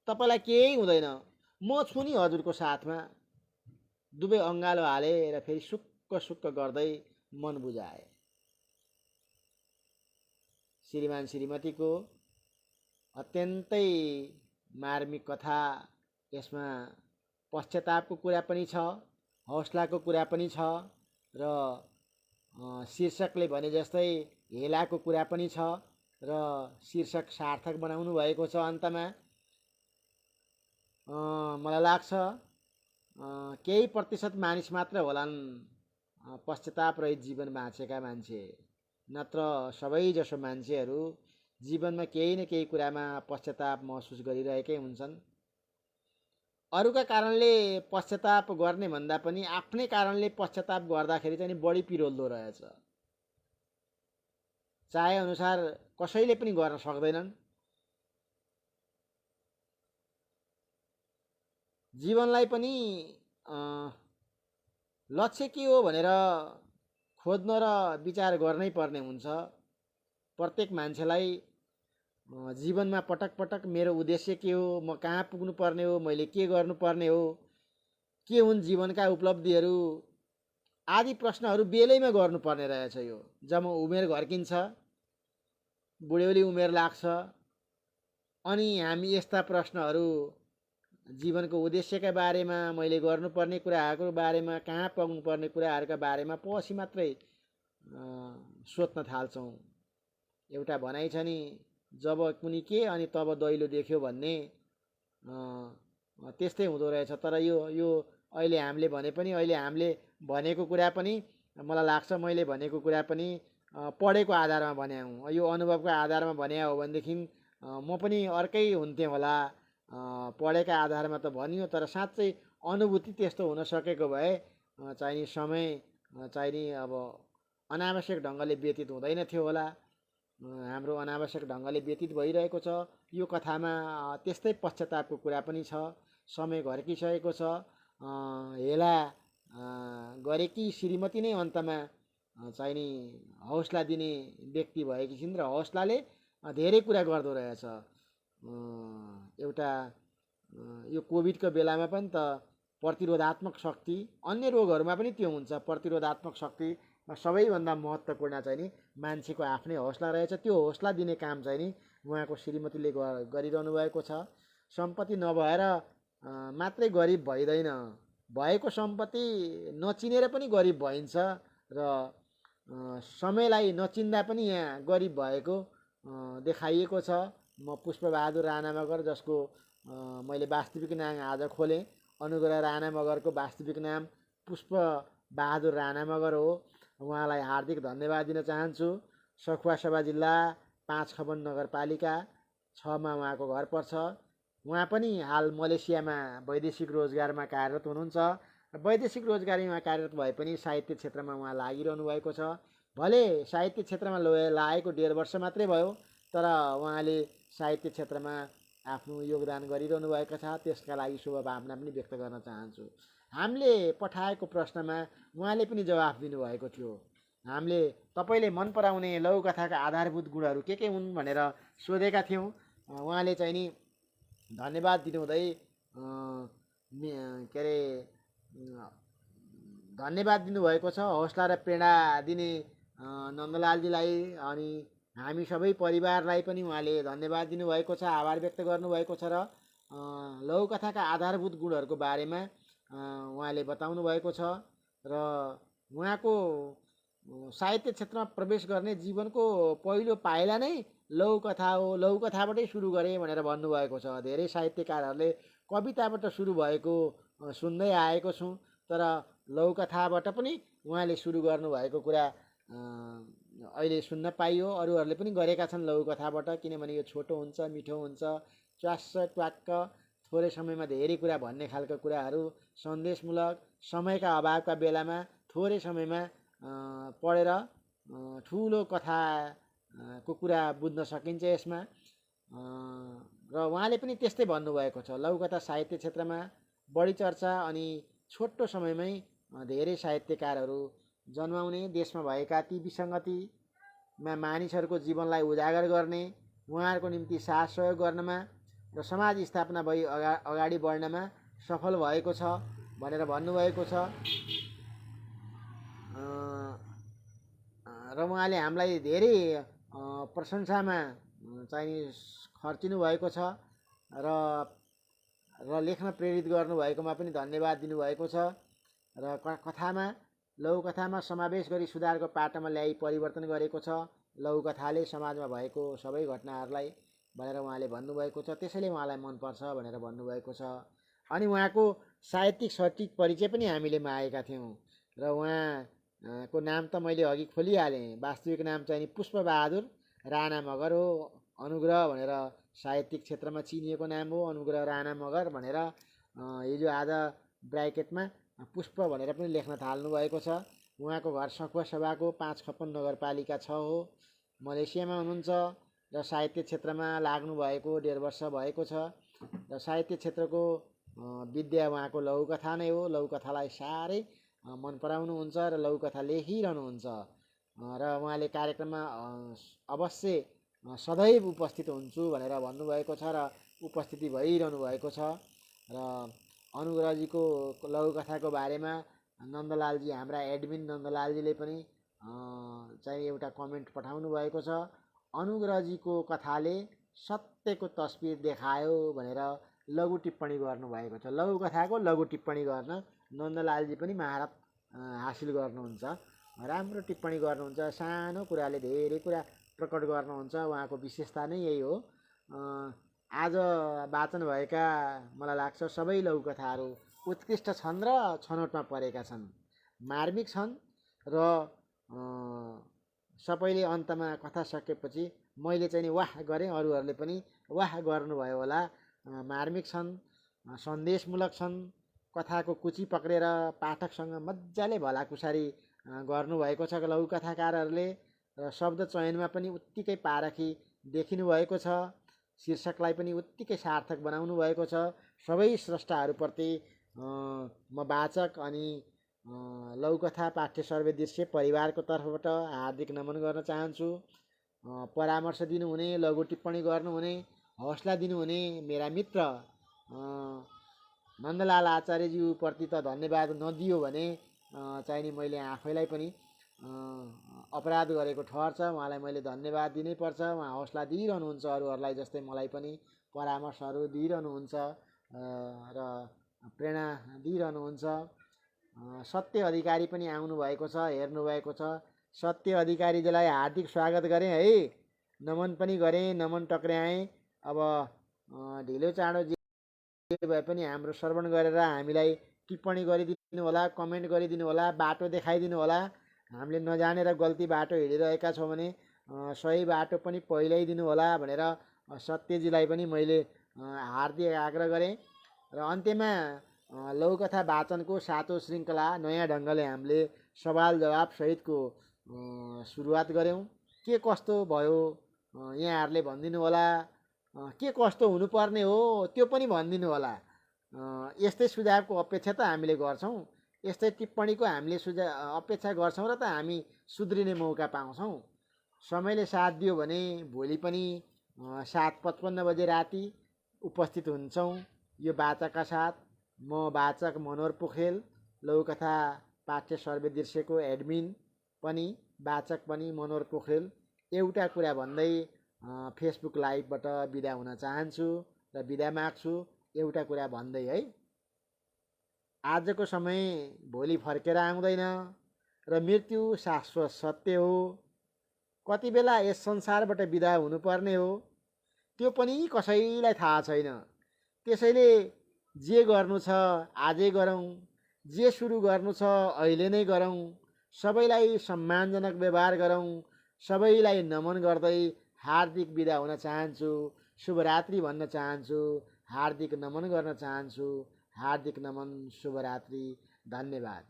तपाईँलाई केही हुँदैन, म छु नि हजुरको साथमा। दुवै अङ्गालो हालेर फेरि सुक्क सुक्क गर्दै मन बुझाए। श्रीमान श्रीमतीको अत्यन्तै मार्मिक कथा। यसमा पश्चातापको कुरा पनि छ, हौसलाको कुरा पनि छ र शीर्षकले भने जस्तै हेलाको कुरा पनि छ र शीर्षक सार्थक बनाउनु भएको छ। अन्तमा मलाई लाग्छ केही प्रतिशत मानिस मात्र होलान् पश्चाताप रहित जीवन बाँचेका मान्छे, नत्र सबैजसो मान्छेहरू जीवनमा केही न केही कुरामा पश्चाताप महसुस गरिरहेकै हुन्छन्। अरूका कारणले पश्चाताप गर्ने भन्दा पनि आफ्नै कारणले पश्चाताप गर्दाखेरि चाहिँ बढी पिरोल्दो रहेछ। चाहे अनुसार कसैले पनि गर्न सक्दैनन्। जीवनलाई पनि लक्ष्य के हो भनेर खोज्न र विचार गर्नै पर्ने हुन्छ। प्रत्येक मान्छेलाई जीवनमा पटक पटक मेरो उद्देश्य के हो, म कहाँ पुग्नु पर्ने हो, मैले के गर्नुपर्ने हो, के हुन् जीवनका उपलब्धिहरू आदि प्रश्नहरू बेलैमा गर्नुपर्ने रहेछ। यो जब उमेर घर्किन्छ, बुढ्यौली उमेर लाग्छ, अनि हामी यस्ता प्रश्नहरू जीवनको उद्देश्यका बारेमा, मैले गर्नुपर्ने कुराहरूको बारेमा, कहाँ पुग्नुपर्ने कुराहरूका बारेमा पछि मात्रै सोध्न थाल्छौँ। एउटा भनाइ छ नि, जब कुनी के अनि तब दैलो देख्यो भन्ने, त्यस्तै हुँदो रहेछ। तर यो अहिले हामीले भने पनि, अहिले हामीले भनेको कुरा पनि मलाई लाग्छ मैले भनेको कुरा पनि पढेको आधारमा भने हुँ, यो अनुभवको आधारमा भने हो भनेदेखि म पनि अर्कै हुन्थेँ होला। पढेका आधारमा त भनियो, तर साँच्चै अनुभूति त्यस्तो हुन सकेको भए चाहिने समय चाहिने अब अनावश्यक ढङ्गले व्यतीत हुँदैन थियो होला। हाम्रो अनावश्यक ढङ्गले व्यतीत भइरहेको छ। यो कथामा त्यस्तै पश्चातापको कुरा पनि छ। समय घर्किसकेको छ। हेला गरेकी श्रीमती नै अन्तमा चाहिने हौसला दिने व्यक्ति भएकी छिन्, र हौसलाले धेरै कुरा गर्दो रहेछ। एउटा यो कोभिडको बेलामा पनि त प्रतिरोधात्मक शक्ति, अन्य रोगहरूमा पनि त्यो हुन्छ। प्रतिरोधात्मक शक्तिमा सबैभन्दा महत्त्वपूर्ण चाहिँ नि मान्छेको आफ्नै हौसला रहेछ। त्यो हौसला दिने काम चाहिँ नि उहाँको श्रीमतीले गरिरहनु भएको छ। सम्पत्ति नभएर मात्रै गरिब भइँदैन, भएको सम्पत्ति नचिनेर पनि गरिब भइन्छ, र समयलाई नचिन्दा पनि यहाँ गरिब भएको देखाइएको छ। म पुष्पबहादुर राणा मगर, जसको मैले वास्तविक नाम आज खोलेँ। अनुग्रह राणा मगरको वास्तविक नाम पुष्पबहादुर राणा मगर हो। उहाँलाई हार्दिक धन्यवाद दिन चाहन्छु। सखुवासभा जिल्ला 5 खबन नगरपालिका 6 मा उहाँको घर पर्छ। उहाँ पनि हाल मलेसियामा वैदेशिक रोजगारमा कार्यरत हुनुहुन्छ। वैदेशिक रोजगारीमा कार्यरत भए पनि साहित्य क्षेत्रमा उहाँ लागिरहनु भएको छ। भले साहित्य क्षेत्रमा लागेको 1.5 वर्ष मात्रै भयो, तर उहाँले साहित्य क्षेत्रमा आफ्नो योगदान गरिरहनु भएको छ। त्यसका लागि शुभकामना पनि व्यक्त गर्न चाहन्छु। हामीले पठाएको प्रश्नमा उहाँले पनि जवाफ दिनुभएको थियो। हामीले तपाईँले मन पराउने लघुकथाका आधारभूत गुणहरू के हुन् भनेर सोधेका थियौँ। उहाँले चाहिँ नि धन्यवाद दिनुहुँदै के अरे धन्यवाद दिनुभएको छ। हौसला र प्रेरणा दिने नन्दलालजीलाई अनि हामी सबै परिवारलाई पनि उहाँले धन्यवाद दिनुभएको छ, आभार व्यक्त गर्नुभएको छ। र लघुकथाका आधारभूत गुणहरूको बारेमा उहाँले बताउनु भएको छ। र उहाँको साहित्य क्षेत्रमा प्रवेश गर्ने जीवनको पहिलो पाइला नै लघुकथा हो, लघुकथाबाटै सुरु गरेँ भनेर भन्नुभएको छ। धेरै साहित्यकारहरूले कविताबाट सुरु भएको सुन्दै आएको छौँ, तर लघुकथाबाट पनि उहाँले सुरु गर्नुभएको कुरा अहिले सुन्न पाइयो। अरूहरूले पनि गरेका छन् लघुकथाबाट, किनभने यो छोटो हुन्छ, मिठो हुन्छ, च्वास्स ट्वाक्क थोरै समयमा धेरै कुरा भन्ने खालको कुराहरू, सन्देशमूलक, समयका अभावका बेलामा थोरै समयमा पढेर ठुलो कथाको कुरा बुझ्न सकिन्छ यसमा। र उहाँले पनि त्यस्तै भन्नुभएको छ। लघुकथा साहित्य क्षेत्रमा बढी चर्चा अनि छोटो समयमै धेरै साहित्यकारहरू जन्माउने, देशमा भएका ती विसङ्गतिमा मानिसहरूको जीवनलाई उजागर गर्ने, उहाँहरूको निम्ति साथ सहयोग गर्नमा र समाज स्थापना भई अगाडि बढ्नमा सफल भएको छ भनेर भन्नुभएको छ। र उहाँले हामीलाई धेरै प्रशंसामा चाहिँ खर्चिनु भएको छ, र लेख्न प्रेरित गर्नुभएकोमा पनि धन्यवाद दिनुभएको छ। र कथामा, लघुकथामा समावेश गरी सुधारको पाटोमा ल्याई परिवर्तन गरेको छ लघुकथाले समाजमा भएको सबै घटनाहरूलाई भनेर उहाँले भन्नुभएको छ। त्यसैले उहाँलाई मनपर्छ भनेर भन्नुभएको छ। अनि उहाँको साहित्यिक सटीक परिचय पनि हामीले मागेका थियौँ, र उहाँको नाम त मैले अघि खोलिहालेँ। वास्तविक नाम चाहिँ पुष्पबहादुर राणा मगर हो। अनुग्रह भनेर साहित्यिक क्षेत्रमा चिनिएको नाम हो, अनुग्रह राणा मगर भनेर। हिजो आज ब्राकेटमा पुष्प भनेर पनि लेख्न थाल्नुभएको छ। उहाँको घर सखुवा सभाको 5 खपन नगरपालिका 6 हो। मलेसियामा हुनुहुन्छ र साहित्य क्षेत्रमा लाग्नुभएको 1.5 वर्ष भएको छ र साहित्य क्षेत्रको विद्या उहाँको लघुकथा नै हो। लघुकथालाई साह्रै मन पराउनुहुन्छ र लघुकथा लेखिरहनुहुन्छ र उहाँले कार्यक्रममा अवश्य सदैव उपस्थित हुन्छु भनेर भन्नुभएको छ र उपस्थिति भइरहनु भएको छ। र अनुग्रहजीको लघुकथाको बारेमा नन्दलालजी, हाम्रा एडमिन नन्दलालजीले पनि चाहिँ एउटा कमेन्ट पठाउनु भएको छ। अनुग्रहजीको कथाले सत्यको तस्बिर देखायो भनेर लघु टिप्पणी गर्नुभएको छ। लघुकथाको लघु टिप्पणी गर्न नन्दलालजी पनि महारत हासिल गर्नुहुन्छ। राम्रो टिप्पणी गर्नुहुन्छ। सानो कुराले धेरै कुरा प्रकट गर्नुहुन्छ। उहाँको विशेषता नै यही हो। आज वाचन भएका मलाई लाग्छ सबै लघुकथाहरू उत्कृष्ट छन् र छनौटमा परेका छन्, मार्मिक छन् र सबैले अन्तमा कथा सकेपछि मैले चाहिँ नि वाह गरेँ, अरूहरूले पनि वाह गर्नुभयो होला। मार्मिक छन्, सन्देशमूलक छन्, कथाको कुची पक्रेर पाठकसँग मजाले भलाकुसारी गर्नुभएको छ लघुकथाकारहरूले र शब्द चयनमा पनि उत्तिकै पारखी देखिनु भएको छ। शीर्षकलाई पनि उत्तिकै सार्थक बनाउनु भएको छ। सबै स्रष्टाहरूप्रति म वाचक अनि लघुकथा पाठ्य सर्वे दृश्य परिवारको तर्फबाट हार्दिक नमन गर्न चाहन्छु। परामर्श दिनुहुने, लघु टिप्पणी गर्नुहुने, हौसला दिनुहुने मेरा मित्र नन्दलाल आचार्यज्यूप्रति त धन्यवाद नदियो भने चाहिँ नि मैले आफैलाई पनि अपराध गरेको ठहर्छ। उहाँलाई मैले धन्यवाद दिनै पर्छ। उहाँ हौसला दिइरहनुहुन्छ, अरूहरूलाई जस्तै मलाई पनि परामर्शहरू दिइरहनुहुन्छ र प्रेरणा दिइरहनुहुन्छ। सत्य अधिकारी पनि आउनुभएको छ, हेर्नुभएको छ। सत्य अधिकारीजीलाई हार्दिक स्वागत गरेँ है, नमन पनि गरेँ, नमन टक्र्याएँ। अब ढिलो चाँडो जे भए पनि हाम्रो श्रवण गरेर हामीलाई टिप्पणी गरिदिनु होला, कमेन्ट गरिदिनु होला, बाटो देखाइदिनु होला। हामीले नजानेर गल्ती बाटो हिँडिरहेका छौँ भने सही बाटो पनि पहिल्याइदिनु होला भनेर सत्यजीलाई पनि मैले हार्दिक आग्रह गरेँ। र अन्त्यमा लघुकथा वाचनको 7औं श्रृङ्खला नयाँ ढङ्गले हामीले सवाल जवाब सहितको सुरुवात गऱ्यौँ। के कस्तो भयो यहाँहरूले भनिदिनु होला, के कस्तो हुनुपर्ने हो त्यो पनि भनिदिनु होला। यस्तै सुझावको अपेक्षा त हामीले गर्छौँ, यस्तै टिप्पणीको हामीले अपेक्षा गर्छौँ र त हामी सुध्रिने मौका पाउँछौँ। समयले साथ दियो भने भोलि पनि 7:55 बजे राति उपस्थित हुन्छौँ यो वाचकका साथ। म वाचक मनोहर पोखेल, लघुकथा पाठ्य सर्वे दृश्यको एडमिन पनि, वाचक पनि मनोहर पोखेल। एउटा कुरा भन्दै फेसबुक लाइभबाट बिदा हुन चाहन्छु र बिदा माग्छु। एउटा कुरा भन्दै है, आजको समय भोलि फर्केर आउँदैन र मृत्यु शाश्वत सत्य हो। कति बेला यस संसारबाट बिदा हुनुपर्ने हो त्यो पनि कसैलाई थाहा छैन। त्यसैले जे गर्नु छ आजै गरौँ, जे सुरु गर्नु छ अहिले नै गरौँ। सबैलाई सम्मानजनक व्यवहार गरौँ। सबैलाई नमन गर्दै हार्दिक बिदा हुन चाहन्छु। शुभरात्रि भन्न चाहन्छु। हार्दिक नमन गर्न चाहन्छु। हार्दिक नमन, शुभरात्रि, धन्यवाद।